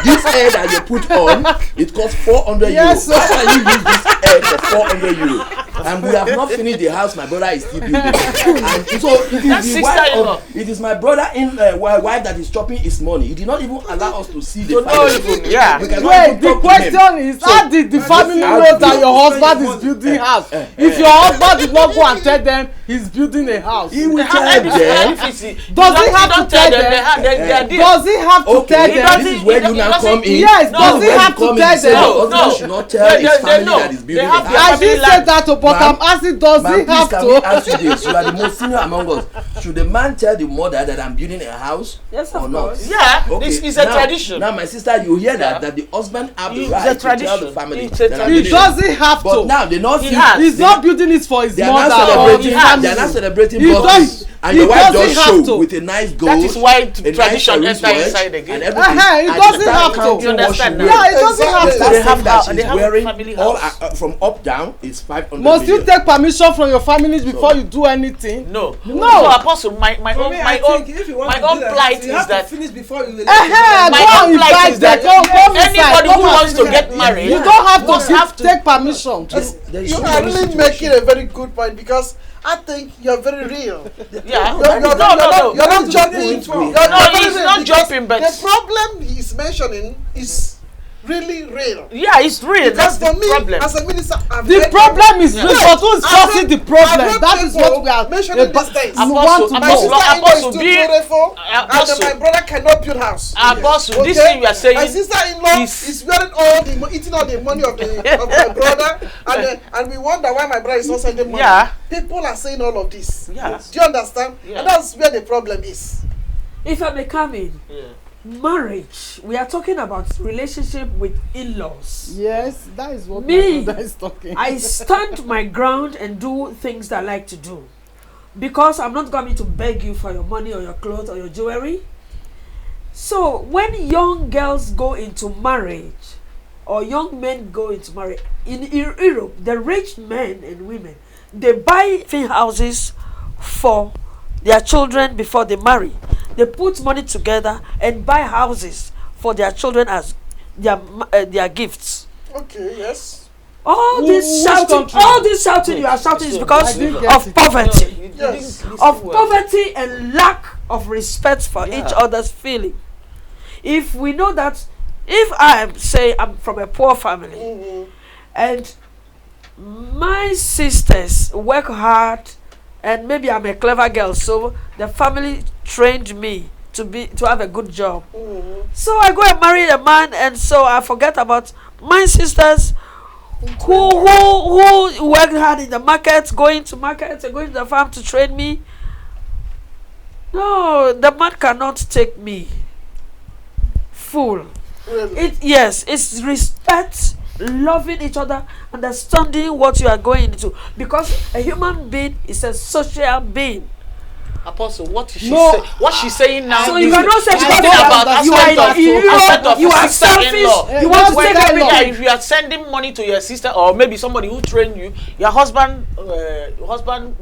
This hair that you put on, it costs 400 Yes, euros. How can you use this hair for 400 euros? And we have not finished the house. My brother is still building. And so it That's is the wife sister-in-law. of, it is my brother in wife that is chopping his money. He did not even allow us to see the To know family. even, yeah. We cannot Wait, even the talk to him. question is, how did the family how know do that you your spend husband money? is building house? If your husband did not go and tell them he's building a house? He will They tell have them. Does he have to tell them? Does he have to tell Okay, them? this is where you now come in. Yes, No, does he When have you come to in, tell you say them? the husband should not tell his family know. that he's They building have a their I house. didn't say that, but Ma'am, I'm asking, does Ma'am, he please, have can we to? ask you this? You are the most senior among us. Should the man tell the mother that I'm building a house Yes, or of not? course. Yeah, Okay, it's a now- tradition. Now, my sister, you hear Yeah. that the husband have the It's a right to tell the tradition. family It's a that I'm He building a house. doesn't have But to. now they not He see. has. He's not building it for his They are not mother or celebrating. his They are family. not celebrating He birthdays, does- and he your wife doesn't does have show to. with a nice gold. That is why a nice tradition wristwatch enter inside again. and everything. He And doesn't you start have to. counting You what understand she now? Yeah, wears. he doesn't have That to. They have thing that house- she's they have wearing family all house. from up down is 500 Must you million. take permission from your family before you do anything? No. No. So Apostle, my For own me, my I own think if you want my to own do that, plight you is have that to finish before you. Go My own plight invite is them. that Come anybody inside. who Come wants on. to get married, You don't have must to have to take permission. There is You so are many really situations. making a very good point because I think you're very real. Yeah. You're not jumping. No, he's not jumping, but- the problem he's mentioning is really real. Yeah, it's real. Because That's the for me, problem. as a minister, I've The heard problem is Yeah. real, but who is I've causing heard- the I've problem? heard That is people what we are mentioning these things. you Apostle, want to My Apostle, know. sister-in-law is Apostle, too being- beautiful, and Apostle. my brother cannot build house. Apostle, this Okay? thing you are saying My sister-in-law is- is wearing eating all the money of my brother, and we wonder why my brother is not sending money. Yeah. People are saying all of this. Yeah. Do you understand? Yeah. And that's where the problem is. If I may come in, Yeah. marriage, we are talking about relationship with in-laws. Yes, that is what Me, my brother is talking. I stand my ground and do things that I like to do. Because I'm not coming to beg you for your money or your clothes or your jewelry. So when young girls go into marriage or young men go into marriage, in Europe, the rich men and women, they buy houses for their children before they marry. They put money together and buy houses for their children as their gifts. Okay, yes. All Who- this which shouting, country? all this shouting you are shouting is I because didn't get of it. poverty. Yes. Of poverty and lack of respect for Yeah. each other's feeling. If we know that, if I say I'm from a poor family Mhm. and my sisters work hard and maybe I'm a clever girl, so the family trained me to have a good job. Mhm. So I go and marry a man, and so I forget about my sisters who worked hard in the market, going to market and going to the farm to train me. No, the man cannot take me full. Really? It's respect, loving each other, understanding what you are going into, because a human being is a social being. Apostle, what is she No, say? What she's saying now? So is you cannot say she's because talking about you are aspect of you are sister-in-law. selfish. You want to Well, take well, everything. Yeah, if you are sending money to your sister or maybe somebody who trained you, your husband,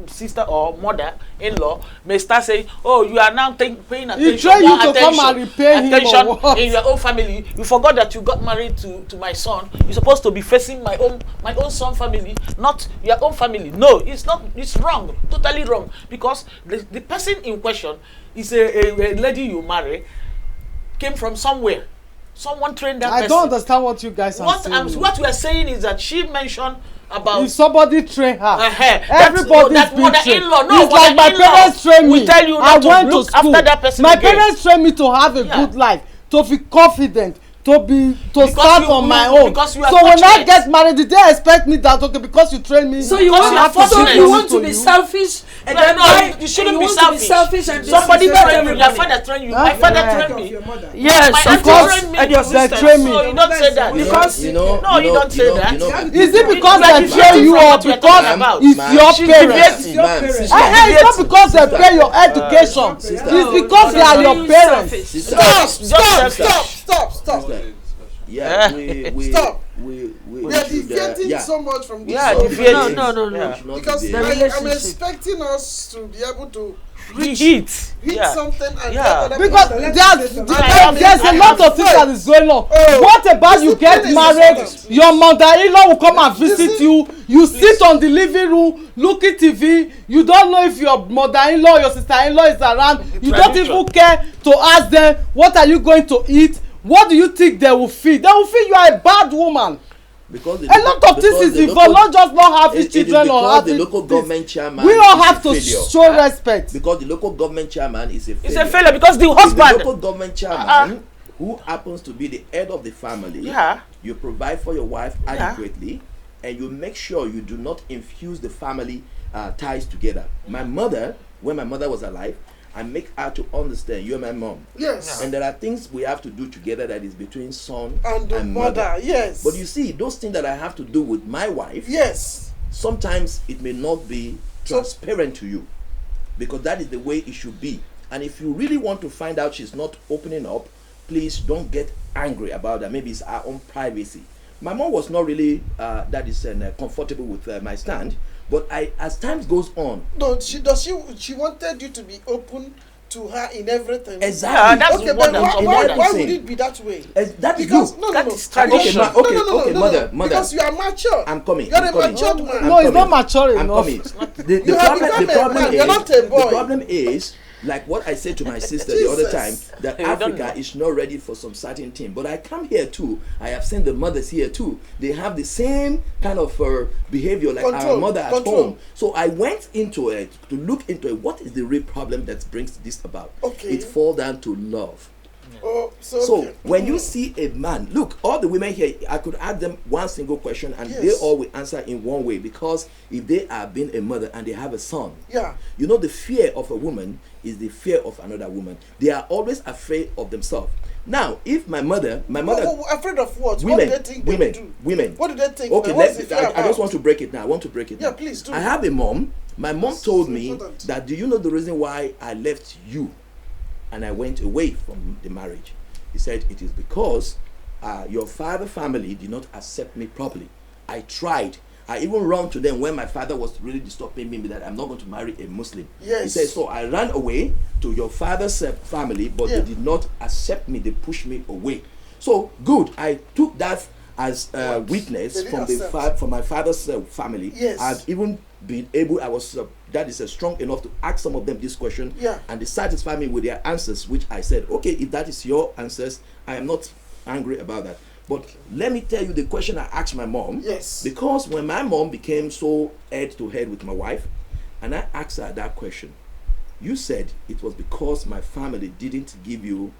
sister or mother-in-law may start saying, "Oh, you are now paying attention, He trained you more to come and repay him attention or what? in your own family. You forgot that you got married to my son. You're supposed to be facing my own son family, not your own family. No, it's not. It's wrong, totally wrong, because the person in question is a lady you marry came from somewhere. Someone trained that person. I don't understand what you guys are saying. What we are saying is that she mentioned about If somebody train her, everybody everybody's been trained. mother-in-law. No, It's like my mother-in-law parents trained me. will tell you I not to went to look school. after that person My again. parents trained me to have a Yeah. good life, to be confident, to start on my you own. because you are So when I fortunate. get married, did they expect me that okay because you train me? So you Because want, you are so fortunate. you want to be you? selfish and No, then no, buy- you shouldn't and be you want to selfish. and Somebody disrespect trained you. Your everybody. father trained you. Huh? My father Yeah. trained me. Yes, My of auntie course. trained me. And your They sister. train me. So you don't say that. Because- No, you don't say that. Is it because You are they deviating train you from or what we are because talking about. it's Ma'am, your she's parents? deviating. Ma'am, Your sister, It's not because they pay your education. Sister. It's because they are your Being parents. selfish. sister, Stop. Yeah, we Stop. we We are should, deviating yeah. so much from this Yeah, subject. deviating. No. Yeah. We should not Because be The there. I'm relationship. expecting us to be able to Hit. hit Yeah. something and Yeah. let other Because people- there's a lot of things that is going on. Oh, What about you get discipline is married, important. your mother-in-law will come and visit Listen. you, you sit on the living room looking TV, you don't know if your mother-in-law, your sister-in-law is around, you don't Tradition. even care to ask them what are you going to eat, what do you think they will feel? They will feel you are a bad woman. because A lot of things is involved, not just not having children or having the local government chairman. We all have to failure. show respect. Because the local government chairman is a failure. It's a failure because the If husband. the local government chairman, who happens to be the head of the family, you provide for your wife adequately, and you make sure you do not infuse the family ties together. My mother, when my mother was alive, I make her to understand you're my mom. Yes. And there are things we have to do together that is between son And the mother, yes. But you see, those things that I have to do with my wife, yes, sometimes it may not be transparent to you, because that is the way it should be. And if you really want to find out she's not opening up, please don't get angry about that. Maybe it's our own privacy. My mom was not really comfortable with my stand, but as time goes on. No, she wanted you to be open to her in everything. Exactly. That's Okay, what but I'm why would it be that way? That is Because you. That is tradition. Okay, mother. Because you are mature. I'm coming. You're I'm a coming. matured man. No, it's not mature I'm enough. coming. You have become a man. You're not a boy. The problem is, like what I said to my sister the other time, that You don't Africa know. is not ready for some certain thing. But I come here too. I have seen the mothers here too. They have the same kind of behavior like our mother at home. So I went into it to look into it. What is the real problem that brings this about? Okay. It falls down to love. Oh, So okay. when you see a man, look, all the women here, I could ask them one single question and they Yes. all will answer in one way, because if they are being a mother and they have a son, Yeah. you know, the fear of a woman is the fear of another woman. They are always afraid of themselves. Now, if my mother, Afraid of what? women, What do they think they will do? women. What do they think? Okay, What's the fear I about? just want to break it now. I want to break it Yeah, now. please do. I have a mom. My mom told me important. that, do you know the reason why I left you and I went away from the marriage? He said, it is because your father family did not accept me properly. I tried. I even ran to them when my father was really disturbing me that I'm not going to marry a Muslim. Yes. He said, so I ran away to your father's family, but Yeah. they did not accept me. They pushed me away. So good. I took that as witness They from didn't accept. from my father's family. Yes. I've even been able. I was that is strong enough to ask some of them this question. Yeah. And they satisfied me with their answers, which I said, okay, if that is your answers, I am not angry about that. But let me tell you the question I asked my mom. Yes. Because when my mom became so head to head with my wife, and I asked her that question, you said it was because my family didn't give you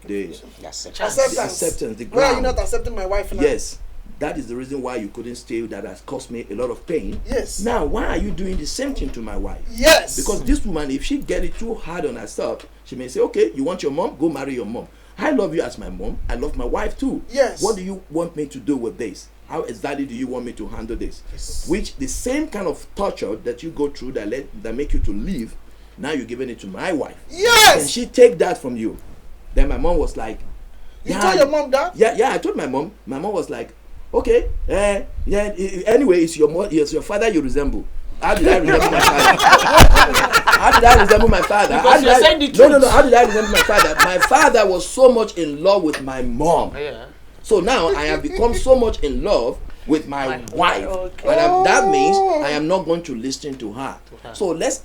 the acceptance, the Why are you ground. not accepting my wife now? Yes, that is the reason why you couldn't stay. That has caused me a lot of pain. Yes. Now, why are you doing the same thing to my wife? Yes. Because this woman, if she get it too hard on herself, she may say, okay, you want your mom? Go marry your mom. I love you as my mom. I love my wife too. Yes. What do you want me to do with this? How exactly do you want me to handle this? Yes. Which the same kind of torture that you go through that make you to leave, now you're giving it to my wife. Yes. And she take that from you. Then my mom was like, You told your mom that? Yeah, I told my mom. My mom was like, okay, anyway, it's your father you resemble. How did I resemble my father? How did I resemble my father? Because you're saying the truth. No. How did I resemble my father? My father was so much in love with my mom. Yeah. So now I have become so much in love with my wife. Okay. And that means I am not going to listen to her. So let's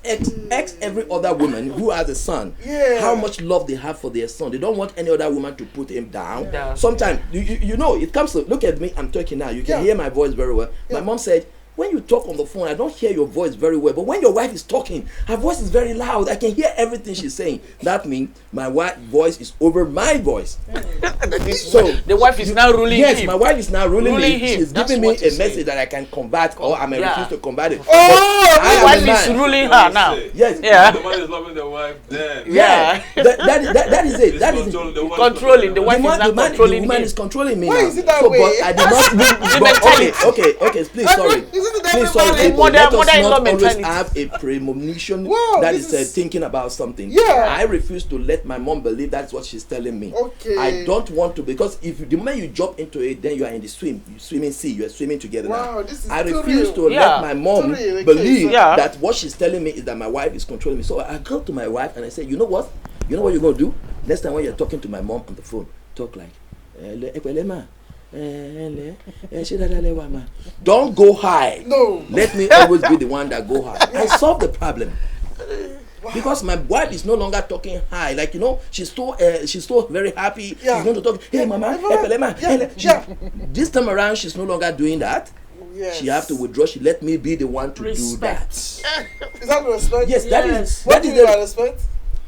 ask every other woman who has a son how much love they have for their son. They don't want any other woman to put him down. Yeah. Sometimes, you know, it comes to, look at me, I'm talking now. You can hear my voice very well. My mom said, when you talk on the phone, I don't hear your voice very well. But when your wife is talking, her voice is very loud. I can hear everything she's saying. That means my wife's voice is over my voice. So The wife is now ruling yes, him. my wife is now ruling me. Him. She's That's giving me what a he's message saying. that I can combat or I may refuse to combat it. The I wife am a is man. ruling her now. Yes. Yeah. The man is loving the wife then. Yeah. That is it. That is it. Controlling. The wife is now The controlling woman him. is controlling me Why now. is it that So, way? but I did not. Okay. Please, sorry. Please, sorry. Everybody- People, let us Mother-in-law not always mentality. have a premonition Wow, that this is is- thinking about something. Yeah. I refuse to let my mom believe that's what she's telling me. Okay. I don't want to, because if the moment you jump into it, then you are in the swimming sea. You are swimming together Wow, now. this is I too refuse real. to Yeah. let my mom Too real, okay, believe Yeah. that what she's telling me is that my wife is controlling me. So I go to my wife and I say, you know what? You know what you're going to do? Next time when you're talking to my mom on the phone, talk like, don't go high. No. Let me always be the one that go high. I solve the problem. Because my wife is no longer talking high. Like, she's so very happy. Yeah. She's going to talk, hey, mama, hey, pelema, This time around, she's no longer doing that. Yes. She have to withdraw. She let me be the one to do that. Is that respect? Yes, that is. What do you mean by respect?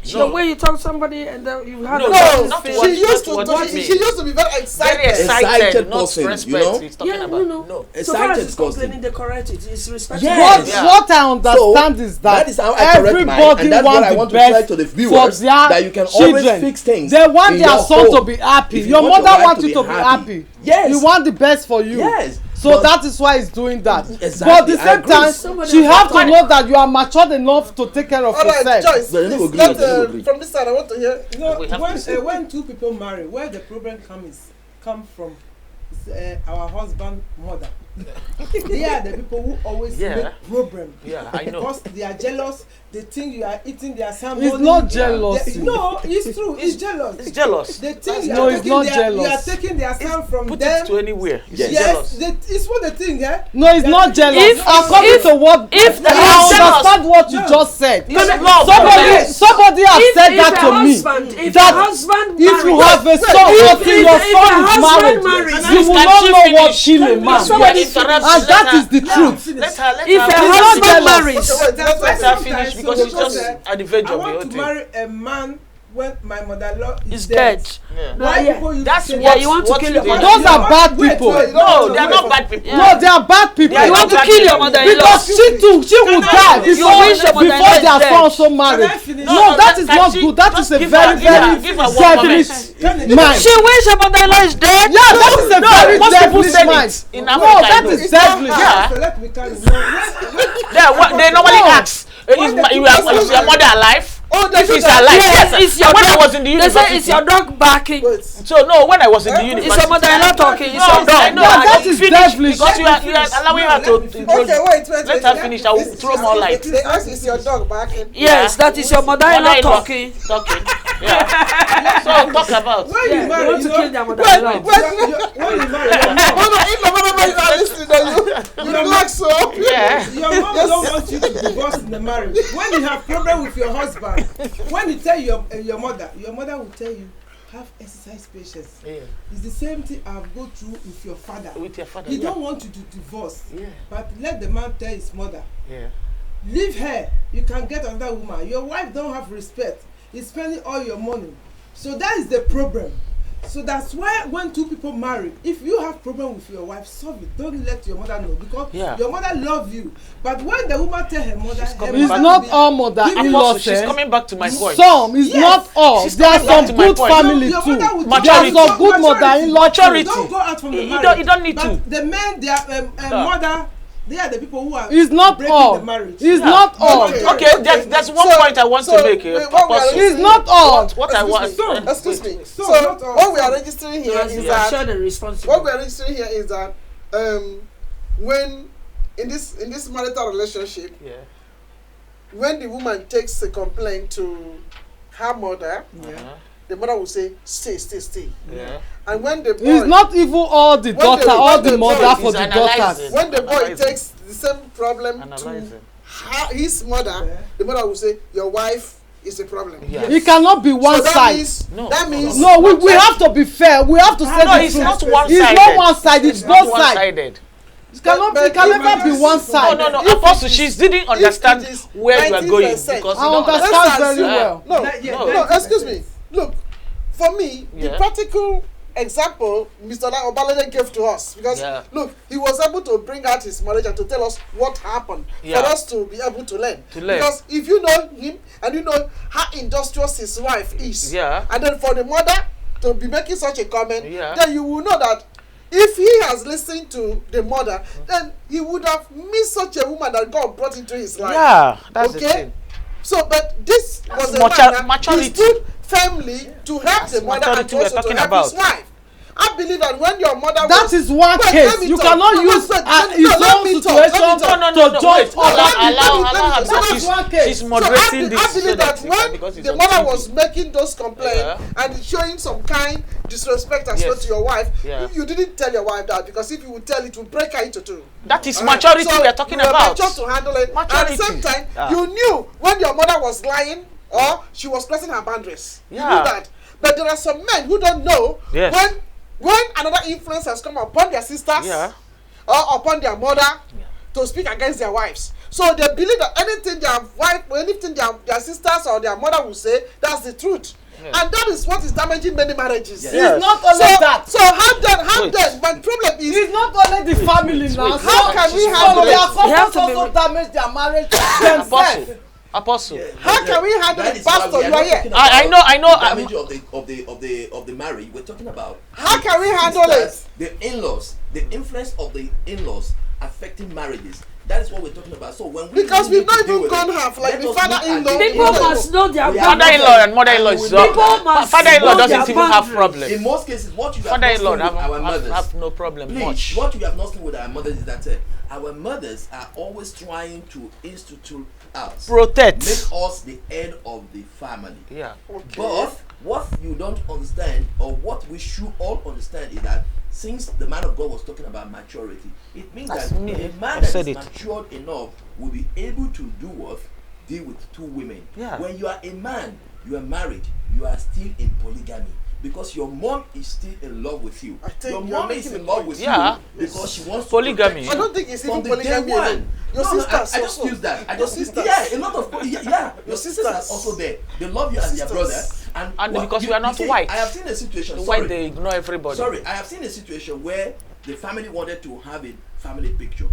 The way you talk to somebody and then you have No, No, what- she used what to. you She mean. used to be very excited. Very excited, not person, respect. He's talking Yeah, about. no. Excited So far as it's person. complaining, they correct it. It's respect. Yes. What I understand is that is how I correct mine, everybody and that's what I wants want the to try best to the for viewers, their that you can children. always fix things. They want in their your son to home. be happy. If Your want mother wife wants you to be happy. Yes. You want the best for you. Yes. So But- that is why he's doing that. Exactly, But at the I same agree. time, Somebody she has have to to find know that you are matured enough to take care of All right, yourself. Joyce. But they don't please, agree, let, they don't agree. from this side, I want to hear. We have to When two people marry, where the problem come from is our husband mother. They are the people who always make problem. Yeah, I know. Because they are jealous. They think you are eating their son. It's not jealousy. No, it's true. It's jealous. It's jealous. They think No, it's not you are jealous. taking their son from Put them. it to anywhere. It's Yes. jealous. It's what they think, eh? No, it's not jealous. If- According if- to what if the I husband- understand what you No. just said. It's love. Somebody has If- said if that a to me. husband- If that a husband if you marries- have a son until your if son a is husband married, marries- you will Can not she know what finish? kill a Can man. somebody Yes. Interrupt, And let that her- is the truth. Let her If a It's finish. not husband jealous. marries, Okay, wait, Let her Sometimes, finish so because she's because, just uh, at the verge I of the whole want to thing. marry a man when my mother-in-law Is is dead. Yeah. No, Why yeah. people use That's say what you want to what kill they your do. mother. Those are bad Wait, people. wait, No, they are not bad people. Yeah. No, they are bad people. They are You want to not kill bad your people. mother-in-law. Because she will die You before wish your mother-in-law before is their dead. son so married. Can I finish? No, that is can not she good. That just is a give very, her- give her- very give her one devilish comment. mind. She wish her mother-in-law is dead. Yeah, that is a very most people devilish say mind. it in No, Africa, I that know. is It's not devilish. Yeah. So let me carry They normally No. ask, is your mother alive? Oh, If it's alive, yes. It's your When I dog. was in the They university. say it's your dog barking. Wait. So no, when I was in the university. It's your mother-in-law talking. It's No, your I dog. know. No, I that don't is finish devilish. because you are allowing her to. Okay, wait. Let her finish. I will throw more light. They ask, is your dog barking? Yes, that is your mother-in-law talking. Talking. Yeah. So talk about. When Yeah, you they marry, want you to know, kill their mother-in-law. when you marry, your mom, Oh no, if the mother is not listening to you relax so. Yeah. your mom don't want you to divorce in the marriage. When you have problem with your husband, when you tell your mother will tell you, have exercise patience. Yeah. It's the same thing I've go through with your father. With your father. He Yeah. don't want you to divorce, Yeah. but let the man tell his mother, Yeah. leave her. You can get another woman. Your wife don't have respect. He's spending all your money. So that is the problem. So that's why when two people marry, if you have problem with your wife, solve it. Don't let your mother know because your mother love you. But when the woman tell her mother, She's her coming It's back not be- all mother-in-laws. She's coming back to my point. Some is Yes. not all. She's There are coming back some to my good point. family Your too. mother will There are Maturity. some good mother-in-law Maturity. too. Don't go out from the You marriage. don't need but to. The men, their mother, they are the people who are It's not breaking all. the marriage. It's Yeah. not all. Okay, there's one point I want to make. wait, what we are Apostle. It's not all. What I want. Excuse me. So, So not all. what we are registering here Yes, is you are that sure and what responsible. we are registering here is that when in this marital relationship, Yeah. when the woman takes a complaint to her mother, Uh-huh. the mother will say, stay. Yeah. And when the boy, It's not even all the When daughter, the- all when the the mother boy for is the analyzing. daughters. when the boy Analyzing. takes the same problem Analyzing. to his mother, Yeah. the mother will say, your wife is a problem. Yeah. It cannot be one so that side. means No. that means No, we have to be fair. We have to say No, the it's truth. not one-sided. It's not one side. It's not both sides. one-sided. It cannot. But It can never be one No, side. no, no. If it Apostle, is- she didn't understand if it is where you are going 90%, because I you don't understand Let's very assume- well. No, No. no, excuse me. Look, for me, the Yeah. practical example Mr. Obalede gave to us, because Yeah. look, he was able to bring out his marriage and to tell us what happened Yeah. for us to be able to learn. To learn. Because if you know him and you know how industrious his wife is, Yeah. and then for the mother to be making such a comment, Yeah. then you will know that if he has listened to the mother, then he would have missed such a woman that God brought into his life. Yeah, that's the Okay? thing. So, but this was a Mature- man that maturity. he stood firmly to help the mother and maturity we're also to talking help about. his wife. I believe that when your mother That was, is one Wait, case. let me You talk. cannot No, use wait, his let own me talk, situation let me talk. to judge wait, others. allow her. So that's one case. She's So moderating I this. believe that when because it's the on mother TV. was making those complaints Yeah. and showing some kind disrespect as well Yes. to your wife, Yeah. you didn't tell your wife that, because if you would tell it, would break her into two. That is Alright, maturity so we are talking you were about. mature to handle it. At the same Maturity. time, Ah. you knew when your mother was lying or she was crossing her boundaries. You Yeah. knew that. But there are some men who don't know Yes. when another influence has come upon their sisters Yeah. or upon their mother to speak against their wives. So they believe that anything their wife, or anything their sisters or their mother will say, that's the truth. Yeah. And that is what is damaging many marriages. It's not only that. So how Wait. then? My problem is, It's not only the family now. wait. How can we Some handle of their it? You have couples to be also damage their marriage themselves. Apostle. how can we handle That it, is why Pastor? we are You not are here. talking about I know, the damage of the marriage. We're talking about How can we handle sisters, the in-laws, the influence of the in-laws affecting marriages. That is what we're talking about. So when we Because really we've not need to deal even with gone it, half, like let the us look at father-in-law. the People in-laws. must know their We are boundaries. Father-in-law and mother-in-law is People not. must Father-in-law know doesn't their even have boundaries. problem. In most cases, what you have Father-in-law not seen with our mothers, have no problem please, much. what you have not seen with our mothers is that our mothers are always trying to institute us, Protect. make us the head of the family. Yeah. But what you don't understand, or what we should all understand, is that since the man of God was talking about maturity, it means That's that me. a man I've that said is it. matured enough will be able to do what? Deal with two women. Yeah. When you are a man, you are married, you are still in polygamy. Because your mom is still in love with you. I think Your you're mom is making in a love point. with Yeah. you because she wants Polygamy. to I protect you. don't think it's even From the day polygamy one. alone. Your No, sisters I just also. use that. I Your just sisters. yeah, a lot of your sisters are sisters. also there. They love you as their Sisters. brother, And what- because we are not see, white. I have seen a situation. The sorry, white, they ignore everybody. sorry, I have seen a situation where the family wanted to have a family picture,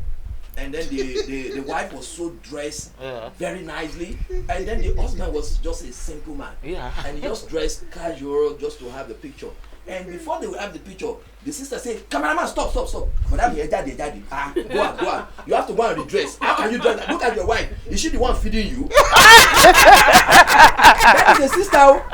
and then the wife was so dressed Yeah. very nicely, and then the husband was just a simple man, Yeah. and he just dressed casual just to have the picture. And before they will have the picture, the sister say, "Cameraman, stop. But I'm here, daddy. Go on. You have to go and redress. How can you dress that? Look at your wife. Is she the one feeding you?" That is a sister.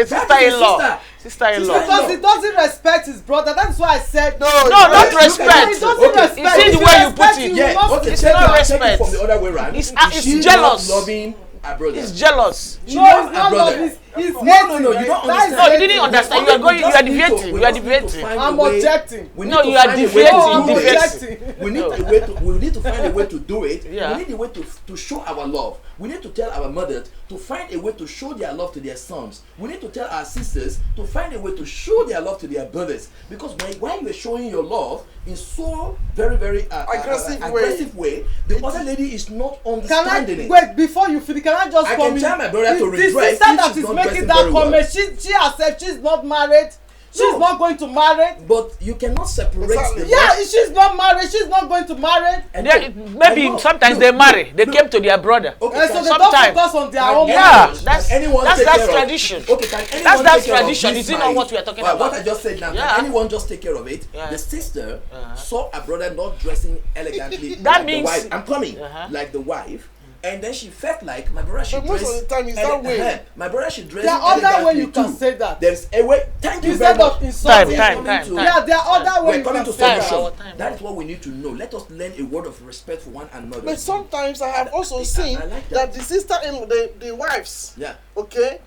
Sister-in-law. Sister. Sister-in-law. Because he doesn't respect his brother. That's why I said No, No, you not don't. respect. He doesn't Okay. respect. You see If the way you respect put it? him, Yeah, must okay, It's check not it out, respect. check it from the other way around. It's Is she jealous. not loving her brother? He's jealous. She No, loves it's her not brother. love. He's No, hating. you don't That is understand. No, you hating. didn't understand. You are going. You are deviating. You are deviating. I'm objecting. No, you are deviating, deviating. We need a way to. We need to find a way to do it. Yeah. We need a way to show our love. We need to tell our mothers to find a way to show their love to their sons. We need to tell our sisters to find a way to show their love to their brothers. Because while you are showing your love in so very aggressive way, the other lady is not Can I understanding it. wait before you finish? Can I just I come can in? tell my brother to The redress sister if that she's is not making dressing that very well. comment, she herself, she's not married. She's No. not going to marry. But you cannot separate Exactly. the Yeah, she's not married. She's not going to marry. And Maybe sometimes they marry. They came to their brother. Okay, And so can- they don't Sometimes. focus on their Can own anyone- Yeah, marriage. that's can anyone that's take care of- tradition. Okay, can anyone That's take care of tradition. this Is it not marriage? what we are talking Well, about? What I just said now, Yeah. can anyone just take care of it? Yeah. The sister Uh-huh. saw her brother not dressing elegantly That like means- the wife. I'm coming. Uh-huh. Like the wife. And then she felt like my brother should But most dress. of the time it's that way. My brother should dress. There are other elegantly way you can too. say that. There's a way. Thank you very Instead much. of insulting. Time. Yeah, there are other We're ways you coming can to say Time, that. our solution. time. That is what we need to know. Let us learn a word of respect for one another. But sometimes I have also seen I like that that. the sister in the wives, Yeah. okay,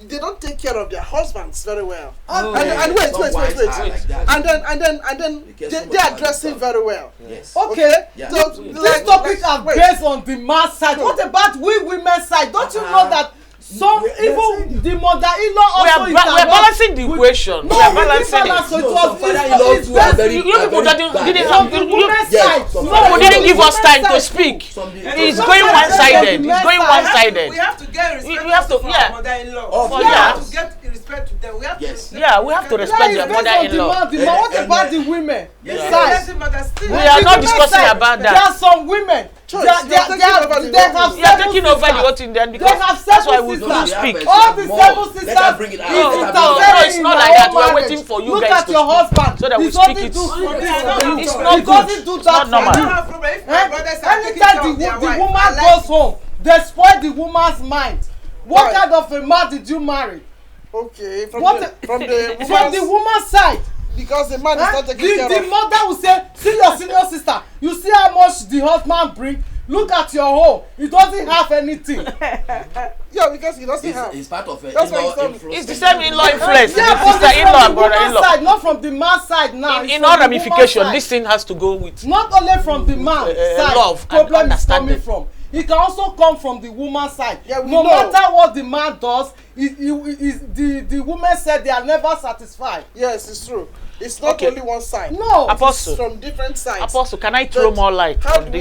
they don't take care of their husbands very well. Oh, And wait. Some wives are And like that. then Because they somebody are has dressing stuff. very well. Yes. Okay. Yeah. So This topic are wait. based on the man's side. No. What about we women's side? Don't you know that some We're even the mother-in-law We also are is we're balancing the equation. No, We are we didn't balancing balance, it. so it No, was some father-in-law it's too are best- very- You people very didn't bad. from have the you, women's Yes, side. some No, you father-in-law didn't give us women's time to side. speak. Some It's Some going father-in-law one-sided. is It's going men's side. one-sided. We have to get respect You have to- for yeah. our mother-in-law. Oh, We yeah. have to get respect to them. We have Yes. to respect Yeah, we have to them. respect Yeah, their it's based on the mother-in-law. man. The man. What And- about the women Yeah. side? Blessing mother still. We are The not women's discussing side, about There that. are some women. Choice, They you're taking over the they whole have thing. We are seven taking over the sisters. whole thing then They because have that's why seven we sisters. don't speak. All the More. seven Let sisters her bring it out. is Let her interfering bring it out. It's in not your like that. own We are marriage. waiting for you Look guys at to your speak husband. so that we He speak doesn't it. do It's for not this. good. It's He not good. doesn't do It's that not for normal. I you. don't have problem if my brothers are taking care Anytime of their the wife. woman I like goes home, they spoil the woman's mind. What Why? kind of a man did you marry? Okay, What from the from the woman's side, because the man is not taking care The of. mother will say, see your senior sister, you see how much the husband bring, look at your home, he doesn't have anything. Yeah, because he doesn't have. It's part of a That's why in-law he's not- influence. It's the same in-law influence. Yeah, The but it's sister-in-law from and the woman's brother-in-law. side, not from the man's side now. It's In from all the woman's ramification, side. this thing has to go with Not only from the man's side, love and problem is coming understanding. from. It can also come from the woman's side. Yeah, we no know. matter what the man does, the woman said they are never satisfied. Yes, it's true. It's not Okay. only one side. No. Apostle. It's from different sides. Apostle, can I throw But more light how on do we-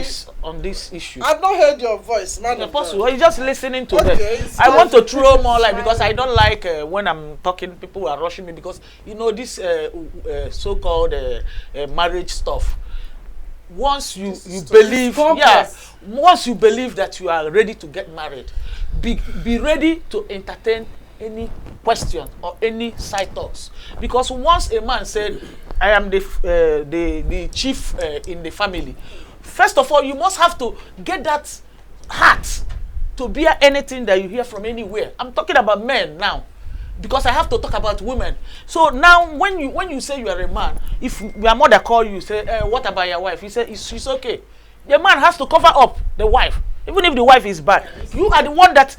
this issue? I've not heard your voice, man. of Apostle, God. are you just listening to Okay, them? it's I fine. want to throw more light because I don't like when I'm talking, people are rushing me because you know this so-called marriage stuff. Once you believe, complex. once you believe that you are ready to get married, be ready to entertain any question or any side talks, because once a man said, "I am the chief in the family," first of all, you must have to get that heart to bear anything that you hear from anywhere. I'm talking about men now, because I have to talk about women. So now, when you say you are a man, if your mother call you, say, "What about your wife?" You say, "She's okay." The man has to cover up the wife, even if the wife is bad. You are the one that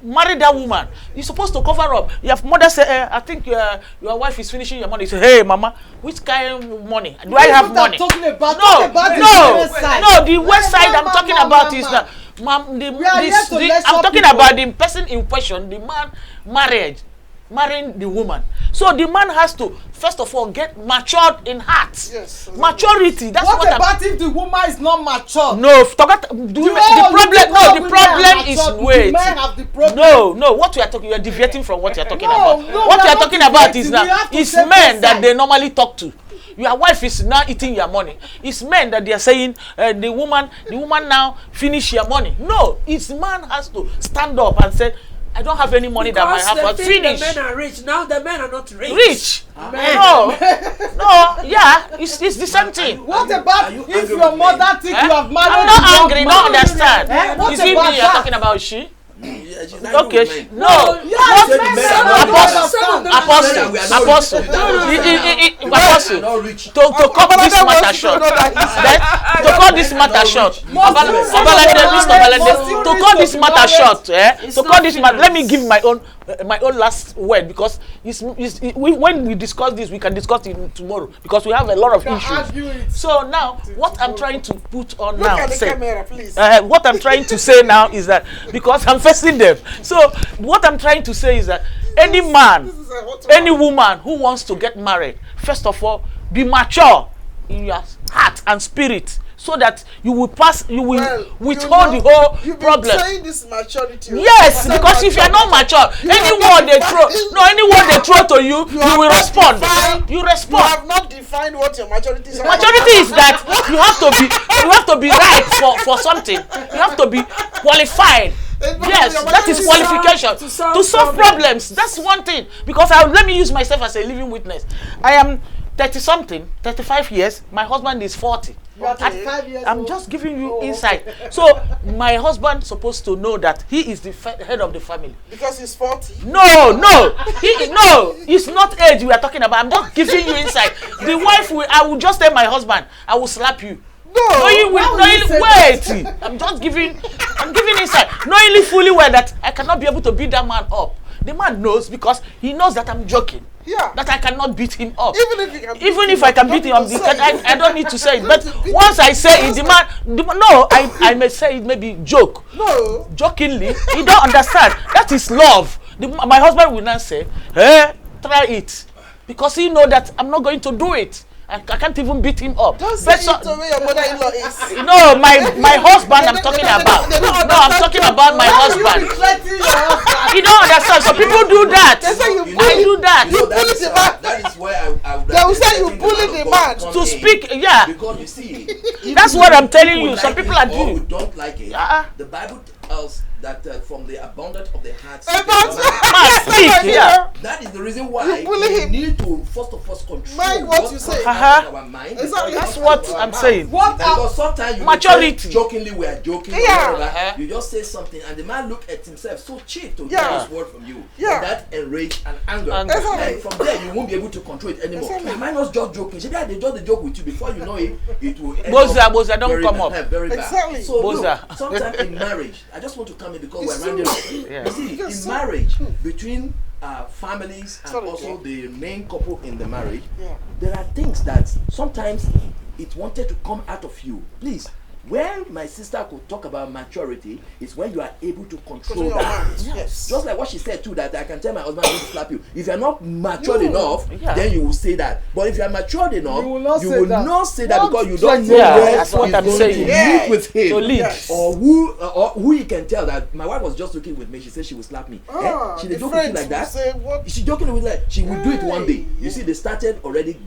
married that woman. You're supposed to cover up. Your mother say, "I think your wife is finishing your money." You say, "Hey, mama, which kind of money? Do I have money?" Talking about, No, talk about the no, women's side. no. The west side I'm Mama, talking mama, about is mama. that, ma'am. We are here to lecture I'm talking people. about the person in question, the man marrying the woman. So the man has to first of all get matured in heart. Yes. Maturity. That's What what I'm. about if the woman is not mature? No, the problem is wait. Men have the problem. No, what we are talking, you are deviating from what you are talking No, about. no, What we you are are not talking about is deviating. now, We have to it's take men the that side. they normally talk to. Your wife is now eating your money. It's men that they are saying the woman now finish your money. No, it's man has to stand up and say, "I don't have any money that my Because have they to think finish." the men are rich. Now the men are not rich. Rich. No, yeah, it's the same thing. What about Are you if angry your with mother think Eh? you have married I'm a not young angry, man? don't understand. What Is it about me you're that? talking about she? Yeah, she's angry Okay, with men. no. Yes, Said men men say are no, not don't rich. understand. Apostle, We are not apostle, rich. That was it. apostle, We are not rich. to cut this Abalade matter wants to short, know that he's- to cut this matter short, Abalade, Mr. Abalade, to cut this matter short, to cut this matter, let me give my own last word, because when we discuss this, we can discuss it tomorrow, because we have a lot of Argue issues. it. So now, what I'm trying to put on Look now, at the say, camera, please. what I'm trying to say now is that, because I'm facing them, so what I'm trying to say is that any man, This is a hot any one. woman who wants to get married, first of all, be mature in your heart and spirit, so that you will Well, withhold you know, the whole you've been problem. saying this maturity. Yes, because if you are not mature, any word they throw to you, you will respond. You You respond. have not defined what your maturity is. Maturity is that you have to be right for something. You have to be qualified. Yes, that is qualification To to solve solve problems. That's one thing. Because let me use myself as a living witness. I am 30-something, 35 years. My husband is 40. You are 35 years I'm old. just giving you Oh. insight. So my husband supposed to know that he is the head of the family. Because he's 40. No, it's not age we are talking about. I'm just giving you insight. The wife I will just tell my husband, I will slap you. No. Wait. I'm giving insight. Knowing fully well that I cannot be able to beat that man up. The man knows, because he knows that I'm joking. Yeah. That I cannot beat him up. Even If I can beat him up, I don't need to say it. But once I say it, the man no, I may say it maybe joke. No. Jokingly, he don't understand. That is love. My husband will not say, "Hey, try it," because he know that I'm not going to do it. I can't even beat him up. Don't say it the way your mother-in-law is. No, my husband I'm talking about. No, I'm talking about my husband. He don't understand. So people do that. They say you I do that. You know, bully the man. that is where I would They will say you think bully man the of man. God come To in. speak, yeah. Because you see, That's what I'm telling we you. Some like people it are or we doing. don't like it. Uh-uh. The Bible tells that from the abundance of the heart. Yeah. That is the reason why You bully we him. need to first of all control Mind what you say. comes out of our mind. Exactly. That's what I'm saying. Because sometimes you Maturity. say jokingly we are joking. Yeah. Or whatever. You just say something and the man look at himself so cheap to Yeah. get this word from you. Yeah. And that enrage and anger. Exactly. And from there you won't be able to control it anymore. Exactly. Am I not just joking? Should I just a joke with you before you know it? It will end Boza, don't very come bad, up. Very bad. Exactly. So Boza. look, sometimes in marriage, I just want to come in because It's we're rounding up. Yeah. You see, Yes, in sir. marriage, between families and Sorry, also Jay. the main couple in the marriage, Yeah. there are things that sometimes it wanted to come out of you. Please, where my sister could talk about maturity is when you are able to control your that. mind. Yes. Just like what she said too, that I can tell my husband I need to slap you. If you're not matured enough, Yeah. then you will say that. But if you are matured enough, You will not say that. not say that Not because you don't know Yeah, where that's what he's I'm going saying. to Yeah. meet with him. To lead. Yes. Or who you can tell that my wife was just looking with me. She said she would slap me. She the did joke with you friends like that. will say, what? She joking with like she will do it one day. Hey. You see, they started already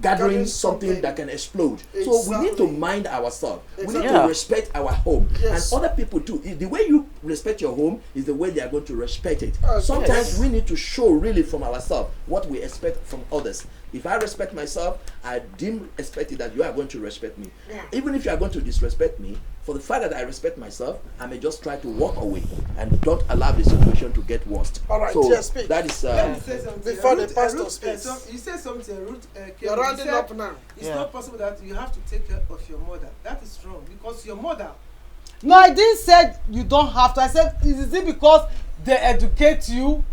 gathering Gathering something something. that can explode. So we need to Exactly. mind ourselves. We need Exactly. to respect our home Yes. and other people too. The way you respect your home is the way they are going to respect it. Yes. Sometimes we need to show really from ourselves what we expect from others. If I respect myself, I deem expect it that you are going to respect me. Yeah. Even if you are going to disrespect me, for the fact that I respect myself, I may just try to walk away and don't allow the situation to get worse. All right, so yes, speak. that is Let me say something. Before the Ruth, pastor Ruth, speaks. you said something, Ruth. You're you rounding said up now. It's Yeah. not possible that you have to take care of your mother. That is wrong because your mother. No, I didn't say you don't have to. I said, is it because they educate you?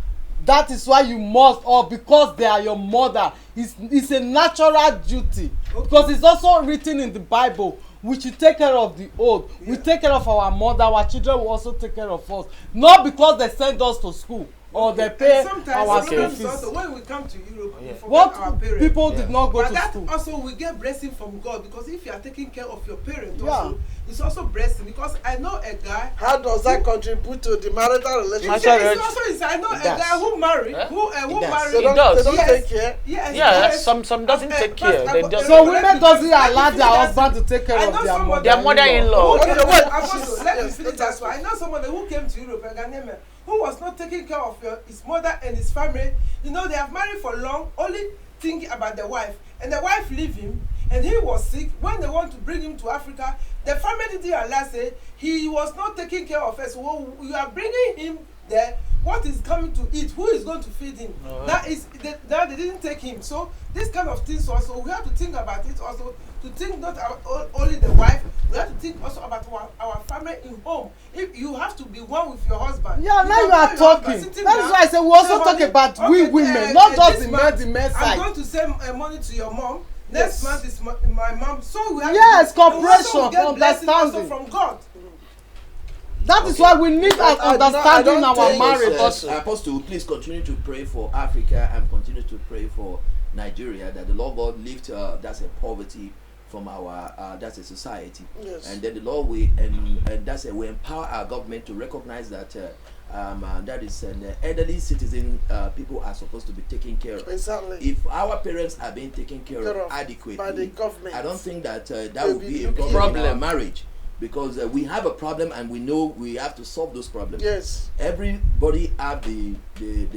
That is why you must, or because they are your mother. It's a natural duty. Okay. Because it's also written in the Bible. We should take care of the old. We take care of our mother. Our children will also take care of us. Not because they send us to school or they pay And sometimes our school sometimes fees. also, when we come to Europe, we forget What our parents. people did not go But to that school. also we get blessing from God because if you are taking care of your parents Yeah. also, it's also blessing because I know a guy. How does that contribute to the marital relationship? Mature- It's also I know a It does. guy who married Huh? who It does. They married. don't, does. they don't Yes. take care. Yes, Yeah, yes. some doesn't take care. They just So women doesn't allow their husband to take care I of know their somebody- mother. their mother-in-law. Okay, wait. Apostle, let me Yes, finish let that us one. I know somebody who came to Europe, a Ghanaian man, who was not taking care of his mother and his family. You know, they have married for long, only thinking about the wife. And the wife leave him, and he was sick. When they want to bring him to Africa, the family didn't realize it. He was not taking care of us. So you are bringing him there. What is coming to eat? Who is going to feed him? That is that they didn't take him. So this kind of things also we have to think about it also. To think not only the wife, we have to think also about our family in home. If you have to be one with your husband. Yeah, now can you call are your talking. husband, That is sitting why down, I say we also say, talk "Honey, about okay, we women, not just this the month, men I'm side. going to send money to your mom. Yes. Next month is my mom. So we have Yes, to, and we also cooperation, get blessing also understanding. from God. That is why we need an I don't understanding in our think- marriage. Apostle, please continue to pray for Africa and continue to pray for Nigeria that the Lord God lift that's a poverty from our that's a society. Yes. And then the Lord we and that's we empower our government to recognize that that is an elderly citizen people are supposed to be taken care of. Exactly. If our parents are being taken care Care of of adequately by the government. I don't think that that They'll will be be a looking- problem in our marriage. Because we have a problem and we know we have to solve those problems. Yes. Everybody have the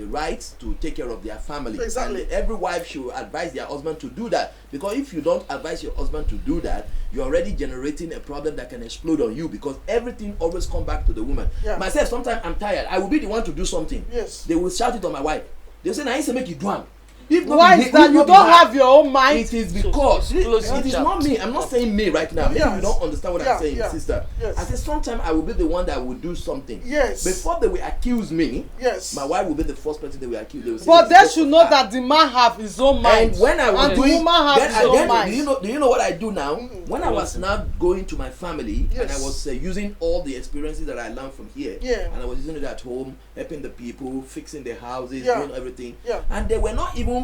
right to take care of their family. Exactly. And every wife should advise their husband to do that. Because if you don't advise your husband to do that, you're already generating a problem that can explode on you because everything always come back to the woman. Yeah. Myself, sometimes I'm tired. I will be the one to do something. Yes. They will shout it on my wife. They'll say, "Now I say make it do am." If not Why be is him- that? if You not don't be her, have your own mind. it is because close it is chapter. not me. I'm not saying me right now. Maybe Yes. you don't understand what Yeah, I'm saying, yeah. sister. Yes. I say sometimes I will be the one that will do something. Yes. Before they will accuse me, Yes. my wife will be the first person they will accuse. They will say, But "It's they because should of know her." that the man have his own mind. And when I was and the doing, woman have then his I own then, mind. do you know what I do now? When I was now going to my family and I Yes. was using all the experiences that I learned from here, Yeah. and I was using it at home, helping the people, fixing their houses, Yeah. doing everything, Yeah. and they were not even.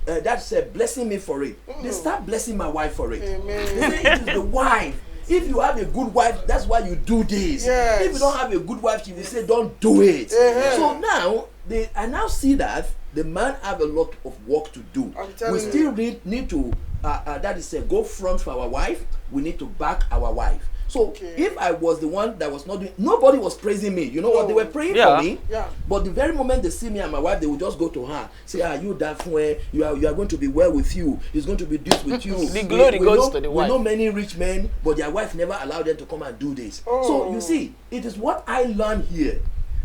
That's blessing me for it. They start blessing my wife for it. Amen. They say it is the wife. If you have a good wife, that's why you do this. Yes. If you don't have a good wife, she will say, "Don't do it." Uh-huh. So now I now see that the man have a lot of work to do. I'm telling We still you. need to go front for our wife. We need to back our wife. So Okay. if I was the one that was not doing, nobody was praising me. You know what? They were praying for me. Yeah. But the very moment they see me and my wife, they will just go to her, say, "Ah, you that way, you are going to be well with you. It's going to be this with you." The glory goes to the We wife. know many rich men, but their wife never allowed them to come and do this. Oh. So you see, it is what I learned here.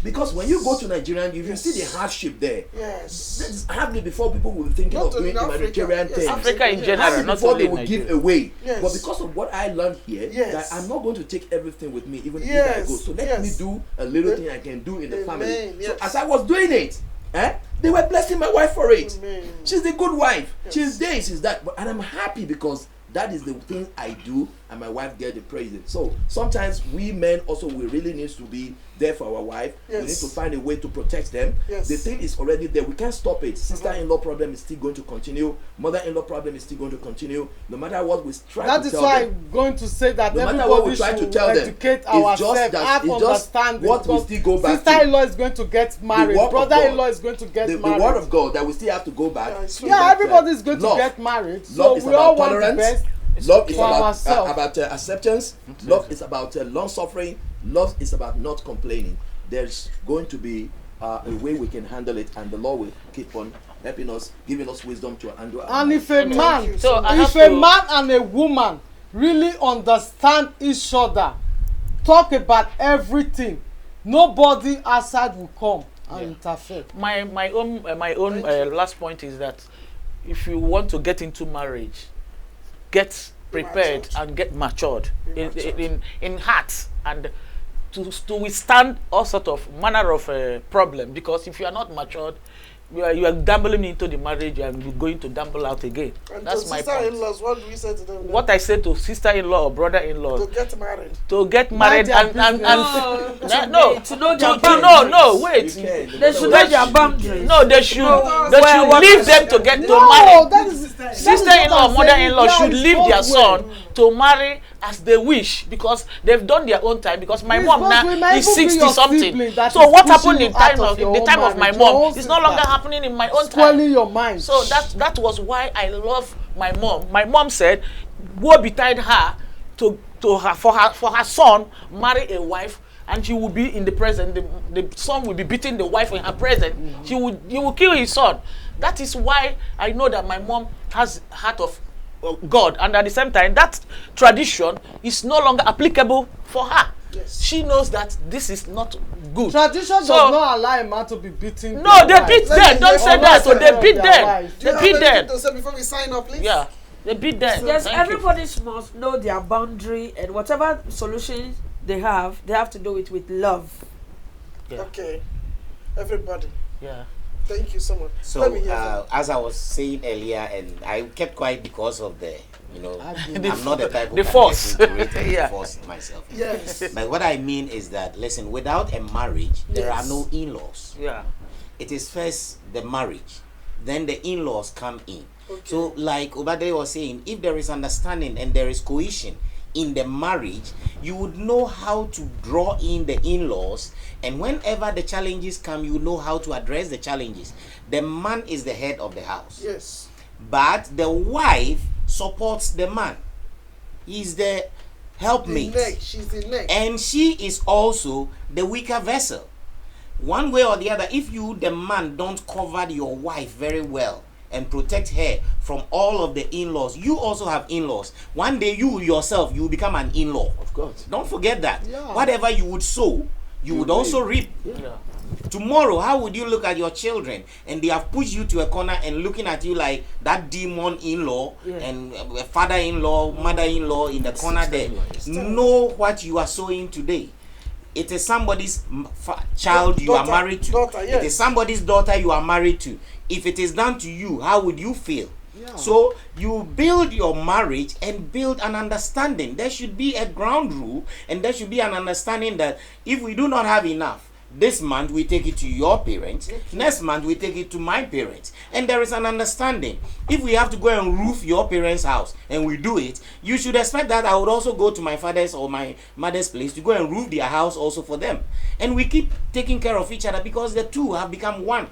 Because when you go to Nigeria, if you see the hardship there, Yes. that is hardly before people will be thinking Not of doing in Africa. humanitarian Yes, things. Africa in Yes. general, Hardly not before only they will Nigeria. give away. Yes. But because of what I learned here, Yes. that I'm not going to take everything with me, even if I Yes. go. So let Yes. me do a little thing I can do in the family. Amen. Yes. So as I was doing it, they were blessing my wife for it. Amen. She's a good wife. Yes. She's this, she's that. And I'm happy because that is the thing I do, and my wife get the praise. So sometimes we men also, we really need to be there for our wife. Yes. We need to find a way to protect them. Yes. The thing is already there. We can't stop it. Sister-in-law problem is still going to continue. Mother-in-law problem is still going to continue. No matter what we try That to is tell why them. I'm going to say that No matter what everybody we try to should tell them, educate it's ourselves, just that- have it's just understanding. what we because still go back to. sister-in-law is going to get married. word of Brother-in-law God. is going to get The married. word of God that we still have to go back. Yeah, it's true. is that, everybody is going love. to get married. So Love is we all about want the tolerance. best. Love is for about ourselves. acceptance. Love is about long suffering. Love is about not complaining. There's going to be a way we can handle it, and the Lord will keep on helping us, giving us wisdom to handle. our And lives. if a man, you. So I if have a to- man and a woman really understand each other, talk about everything, nobody outside will come and interfere. My own last point is that if you want to get into marriage, get prepared Matured. and get matured Be matured. in heart, and to withstand all sort of manner of problem. Because if you are not matured, you are gambling into the marriage and you're going to gamble out again. And That's to my point. sister-in-laws, what do we say to them? then? What I say to sister-in-law or brother-in-law To get married. to get married their and No, to know their to boundaries. no wait. You can. They should know their boundaries. No, they should what- leave them to get to No, marry. that is Sister-in-law, mother-in-law should leave their son son. to marry as they wish, because they've done their own time. Because my It's mom both now way, might is even be 60 your something. sibling that So is what pushing happened you in out time of of your the own time of my marriage, your mom own is no longer sister. happening in my own time. Spoiling your mind. So that was why I love my mom. My mom said, "Woe betide her for her son marry a wife, and she will be in the present. The son will be beating the wife in her present. He will kill his son." That is why I know that my mom has heart of God, and at the same time, that tradition is no longer applicable for her. Yes. She knows that this is not good. Tradition does So- not allow a man to be beaten. No, they beat them. Don't say that. So they beat them. Do They you have beat anything them. to say before we sign up, please? Yeah, they beat them. Yes, Thank you. everybody must know their boundary, and whatever solution they have to do it with love. Yeah. Okay. Everybody, Yeah. thank you so much. So, Let me hear from as I was saying earlier, and I kept quiet because of the, The I'm not the type who the can force. get into it and Yeah. force myself. you. Yes. But what I mean is that, listen, without a marriage, there are Yes. no in-laws. Yeah. It is first the marriage, then the in-laws come in. Okay. So, like Obade was saying, if there is understanding and there is cohesion in the marriage, you would know how to draw in the in-laws, and whenever the challenges come, you know how to address the challenges. The man is the head of the house, Yes. but the wife supports the man. He's the The helpmate, neck. She's the neck. and she is also the weaker vessel. One way or the other, if you, the man, don't cover your wife very well and protect her from all of the in-laws, you also have in-laws. One day you yourself, you will become an in-law. Of course. Don't forget that. Yeah. Whatever you would sow, you would also reap. Yeah. Tomorrow, how would you look at your children and they have pushed you to a corner and looking at you like that demon in-law and father-in-law, mother-in-law in the corner there? Know what you are sowing today. It is somebody's child you are Daughter, married to. daughter, yes. It is somebody's daughter you are married to. If it is done to you, how would you feel? Yeah. So you build your marriage and build an understanding. There should be a ground rule, and there should be an understanding that if we do not have enough, this month we take it to your parents, next month we take it to my parents, and there is an understanding. If we have to go and roof your parents' house and we do it, you should expect that I would also go to my father's or my mother's place to go and roof their house also for them, and we keep taking care of each other because the two have become one.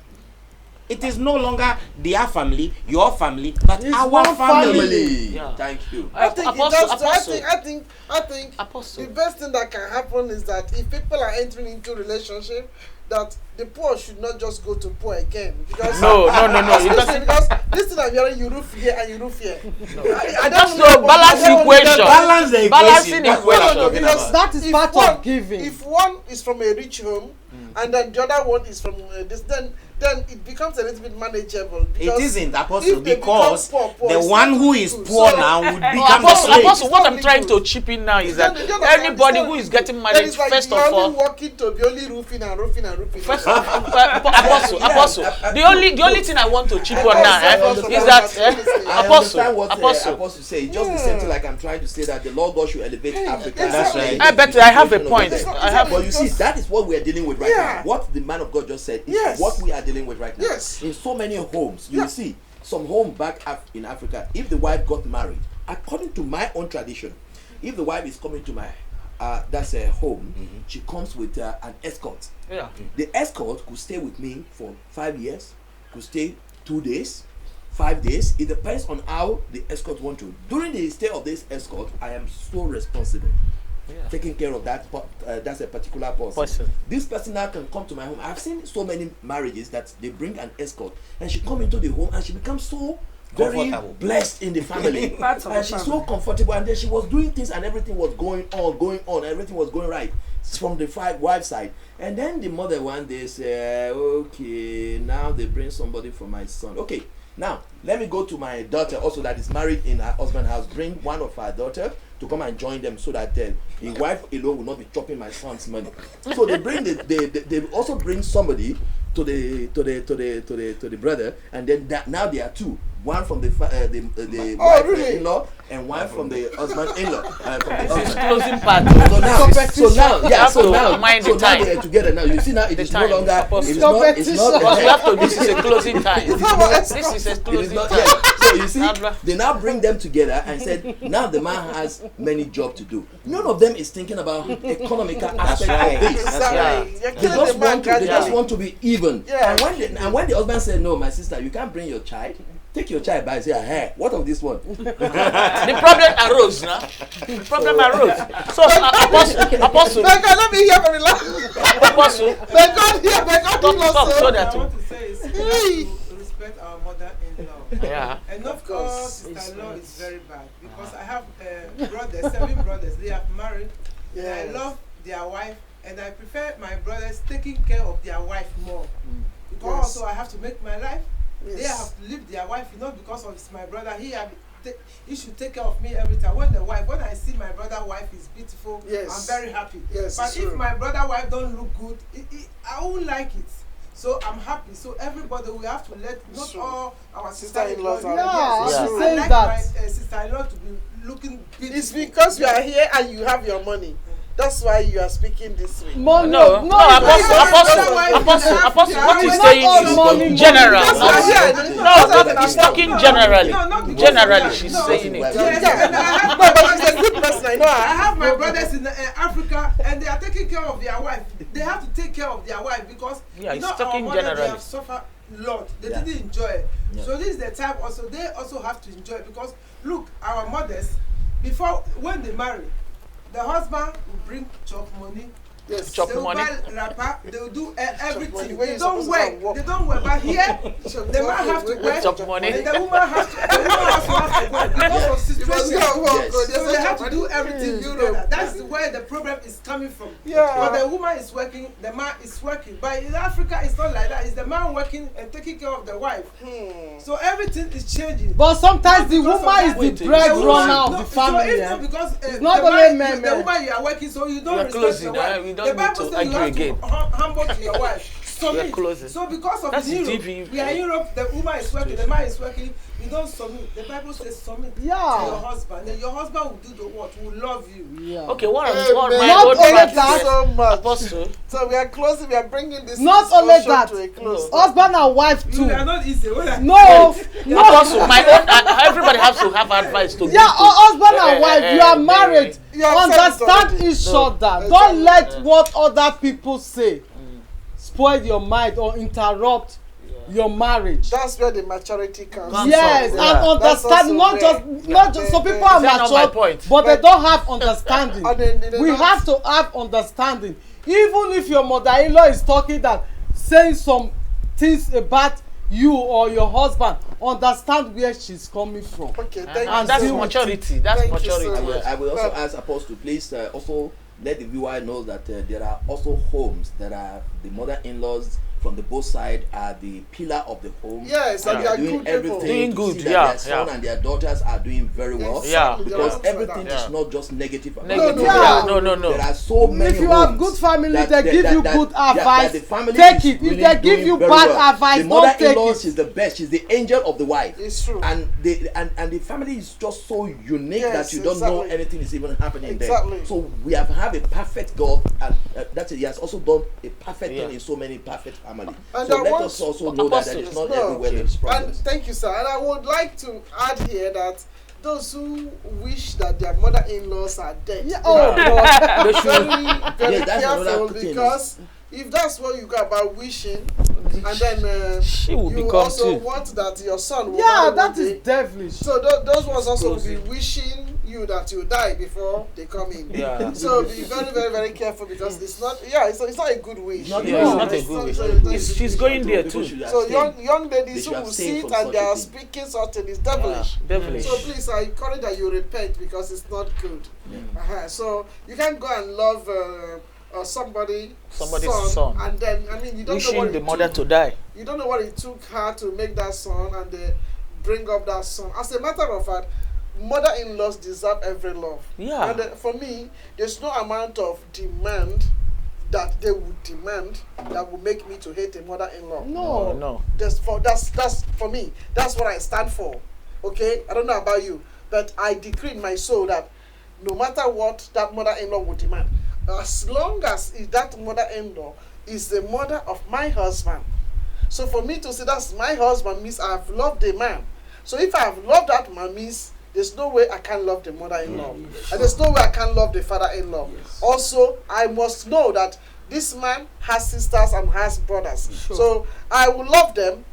it is no longer their family, your family, but It's our one family. Family. Yeah. Thank you. I think Apostle, it does. I think Apostle. the best thing that can happen is that if people are entering into relationship, that the poor should not just go to poor again. Because No. It doesn't. because this thing I'm hearing, you roof here and you roof here. I That's don't know no balance about- equation. Balance the Balancing equation. equation. because That is if part one- of giving. If one is from a rich home and then the other one is from this, then it becomes a little bit manageable. It because isn't, Apostle, if they because become poor, the it's one not who really is good. poor So- now would become the Apostle, slave. what I'm It's trying not to good. chip in now is It's that not- you understand? anybody It's who not- is getting then married, it's like first you're of only all, working to be only roofing and roofing and roofing. First of Apostle, the only thing I want to chip on now is that I Apostle, understand what Apostle. Apostle say. It's just the same thing like I'm trying to say that the Lord God should elevate Africa. That's right. I bet I have a point. I have. But you see, that is what we are dealing with right Yeah. now. What the man of God just said is Yes. what we are dealing with right now. Yes. In so many homes, you Yeah. will see some home back in Africa, if the wife got married, according to my own tradition, if the wife is coming to my that's a home, she comes with an escort. Yeah. The escort could stay with me for 5 years, could stay 2 days, 5 days. It depends on how the escort want to. During the stay of this escort, I am so responsible, taking care of that. That's a particular person. This person now can come to my home. I've seen so many marriages that they bring an escort, and she come into the home and she becomes so very Comfortable. blessed in the family, Part of and the she's so family. comfortable. And then she was doing things, and everything was going on, everything was going right from the wife side. And then the mother one day say, okay, now they bring somebody for my son. Okay, now let me go to my daughter also that is married in her husband's house. Bring one of her daughter to come and join them so that the wife alone will not be chopping my son's money. So they bring they also bring somebody to the brother, and then now there are two. One from the wife really? in-law and one from the husband in-law. This is closing part. So now, Mind the time. they are together now. You see now it The is time. no longer. Apostle. It is not. It's not. Because we have to. This is a closing time. This This is a It is closing not. time. Yeah. So you see, Abra. they now bring them together and said, now the man has many jobs to do. None of them is thinking about economical aspect right. of this. Exactly. Yeah. You're They killing just the man want to. They just gradually. want to be even. Yeah. And when the husband said, no, my sister, you can't bring your child. Take your child by. Say, hey, what of this one? The problem arose now. The problem arose. So Apostle, May God, let me hear from the Lord. Apostle, May God hear. May God hear talk so also. that I want to say is we have to respect our mother-in-law. yeah. And of course, course, sister-in-law is very bad because I have brothers, 7 brothers. They have married, and I Yes. love their wife, and I prefer my brothers taking care of their wife more. Because Yes. also I have to make my life. They Yes. have to leave their wife, not because of it's my brother. He should take care of me every time. When I see my brother wife is beautiful, Yes. I'm very happy. Yes, But it's if true. my brother wife don't look good, I won't like it. So I'm happy. So everybody, we have to let not True. all our Sister-in-laws sister-in-laws. are- Yes. Yeah, Yeah. she's I saying like that. my sister-in-law to be looking beautiful. It's because you are here and you have your money. That's why you are speaking this way. No, No, Apostle, what he's Not saying all money, is general. That's why here. No, he's talking generally. No, not because Generally, of that. she's No. saying it. Yes, and I have No, but she's a good person. I know I her. have my brothers in Africa, and they are taking care of their wife. They have to take care of their wife because Yeah, you he's know our talking mother, generally. they have suffered a lot. They didn't enjoy it. So this is the time also they also have to enjoy it because look, our mothers before when they marry, the husband will bring chop money. Yes. Chop They will money. buy wrapper. They will do money, everything. when They you're don't supposed to go and work. work. They don't work. But here, the man have to work. Chop money. And the woman has to work because of You must situation. go and work. Yes. Oh, So there's they no have to money. do everything together. That's where the problem is coming from. Yeah. But the woman is working, the man is working. But in Africa, it's not like that. It's the man working and taking care of the wife. So everything is changing. But sometimes the Because of woman that. is the breadwinner of the So family. it's eh? not because It's not the only man, men, the men. woman you are working, so you don't We are respect closing, your wife. we don't The need Bible to says you argue have again. to humble to your wife. Submit. closing. So because of That's Europe, DV. we are in Europe, the woman is working, the man is working, you don't submit. The Bible says submit to your Yeah. husband. Then your husband will do the what? Will love you. Yeah. Okay, what Amen. my Not own only practice that- is- So much. Apostle, So we are closing. We are bringing this Not only discussion that, to a close. husband and wife You too. are not easy. No, no. Apostle, my own. Everybody has to have advice to give. Yeah, to- husband and wife, you are eh, married. You have said it Understand already. each No. other. Exactly. Don't let what other people say spoil your mind or interrupt your marriage. That's where the maturity comes. Yes, Yeah. and understanding, not just some people are Is that not my mature, point? but they don't have understanding. And they We don't- have to have understanding. Even if your mother-in-law is talking that, saying some things about you or your husband, understand where she's coming from. Okay, thank And you That's so much. maturity. That's Thank you maturity. so I will, much. I will also Well- ask Apostle, please also let the viewer know that there are also homes that are the mother-in-laws from the both sides are the pillar of the home. Yes, and and they are doing good people. everything Doing to good, see that yeah, their son yeah. and their daughters are doing very well. Yeah. Exactly, Because there are everything Yeah. is not just negative. about Negative. it. Yeah. No. There are so many If you have homes good family, that- they that- give that- you that- good that advice. the family Take is it. If really they give doing you very bad well. advice, the don't take mother-in-law, it. she's the best. She's the angel of the wife. It's true. And the family is just so unique Yes, that you don't know exactly. anything is even happening Exactly. there. So we have a perfect God, and that's it. He has also done a perfect Yeah. thing in so many perfect families. And So I let want- us also know that Apostle, it's not no. everywhere there is And problems. thank you, sir. And I would like to add here that those who wish that their mother-in-laws are dead, Yeah, oh Yeah. God. They should. very Yeah, that's another careful, thing. because if that's what you go about wishing, and then She will you become also too. want that your son will Yeah, marry one that day. is devilish. So those ones also will be Explosive. wishing you that you die before they come in. Yeah. So be very, very, very careful, because it's not. Yeah, it's not a good wish. Not- Yeah, it's not a good wish. it's She's going there too. So young They ladies should who will abstain sit from and such they a are thing. speaking something is devilish. Devilish. So please, I encourage that you repent, because it's not good. Yeah. So you can't go and love somebody's son. and then you don't know Wishing what the it mother took. to die. You don't know what it took her to make that son, and they bring up that son. As a matter of fact, mother-in-laws deserve every love. Yeah. And for me, there's no amount of demand that they would demand that would make me to hate a mother-in-law. No. That's for me. That's what I stand for. Okay? I don't know about you, but I decree in my soul that no matter what that mother-in-law would demand, as long as that mother-in-law is the mother of my husband. So for me to say that's my husband means I have loved a man. So if I have loved that man means there's no way I can love the mother-in-law. And there's no way I can love the father-in-law. Also, I must know that this man has sisters and has brothers. Sure. So I will love them,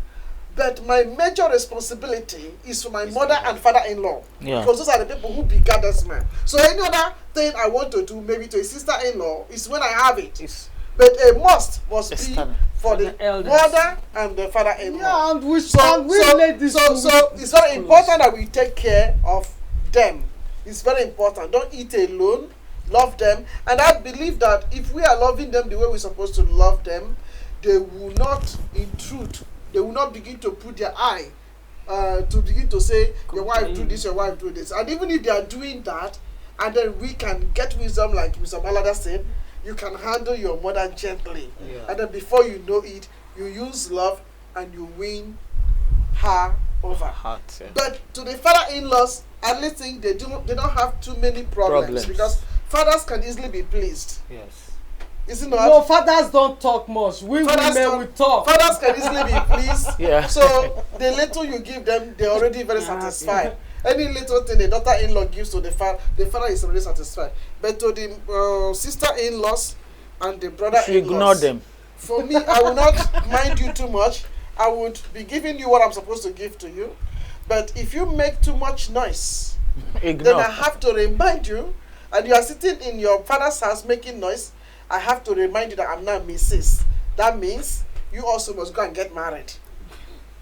but my major responsibility is for my mother and father-in-law. Yeah. Because those are the people who begat this man. So any other thing I want to do, maybe to a sister-in-law, is when I have it. It's But a must be External. for the The elders. mother and the father-in-law. Yeah, and we So ladies it's very important that we take care of them. It's very important. Don't eat alone. Love them. And I believe that if we are loving them the way we're supposed to love them, they will not intrude. They will not begin to put their eye to begin to say, your wife do this, your wife do this. And even if they are doing that, and then we can get wisdom, like Mr. Balada said, you can handle your mother gently. Yeah. And then before you know it, you use love and you win her over. heart. Yeah. But to the father-in-laws, I really think they don't have too many problems. Because fathers can easily be pleased. Yes. Is it not? No, fathers don't talk much. We Fathers women don't- we talk. Fathers can easily be pleased. Yeah. So the little you give them, they're already very satisfied. Any little thing the daughter-in-law gives to the father is already satisfied. But to the sister-in-laws and the If you brother-in-laws, ignore them. for me, I will not mind you too much. I would be giving you what I'm supposed to give to you. But if you make too much noise, then Ignore. I have to remind you, and you are sitting in your father's house making noise, I have to remind you that I'm not Mrs. That means you also must go and get married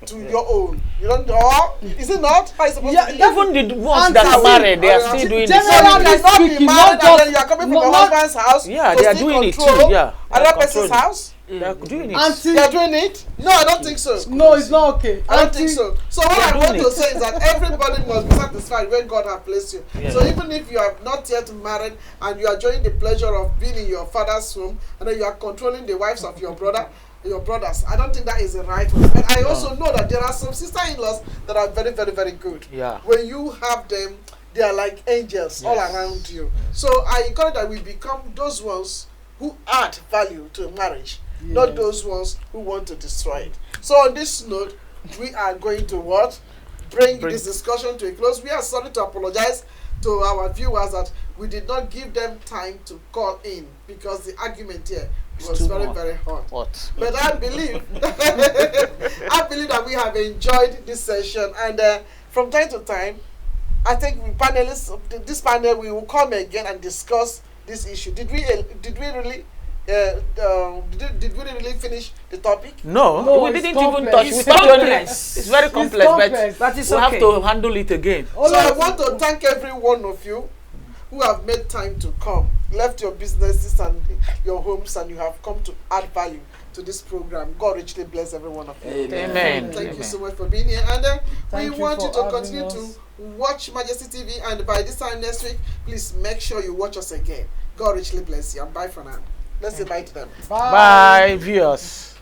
to your own. You don't know? Is it not? How is it supposed Yeah, to be? Even the ones And that are see, married, they are uh, still doing So the you same. Generally thing. cannot be speaking, married not and then just- you are coming from no, your not- husband's house Yeah, to they are still doing it too. control Yeah. They are another person's controlling. house. They are doing it. Auntie, They are doing it? No, I don't think so. no, it's not okay. I don't Auntie, think so. So what They are I want doing to it. say is that everybody must be satisfied when God has placed you. Yeah. So even if you are not yet married and you are enjoying the pleasure of being in your father's home and then you are controlling the wives of your brothers, I don't think that is the right way. And I also know that there are some sister-in-laws that are very, very, very good. Yeah. When you have them, they are like angels all Yes. around you. So I encourage that we become those ones who add value to marriage, not those ones who want to destroy it. So on this note, we are going to what? Bring this discussion to a close. We are sorry to apologize to our viewers that we did not give them time to call in because the argument here It was too very, hot. very hot. Hot. But I believe, I believe that we have enjoyed this session, and from time to time, I think we panelists, this panel, we will come again and discuss this issue. Did we really? Did we really finish the topic? No, No, we it's didn't even complex. touch. It's We touched only. complex. It's very complex, complex. But it's we okay. have to handle it again. So I want to thank every one of you who have made time to come, left your businesses and your homes, and you have come to add value to this program. God richly bless every one of you. Amen. Thank you Amen. so much for being here, and we Thank you want for you to having continue us. to watch Majesty TV, and by this time next week, please make sure you watch us again. God richly bless you, and bye for now. Let's say bye to them. Bye, viewers.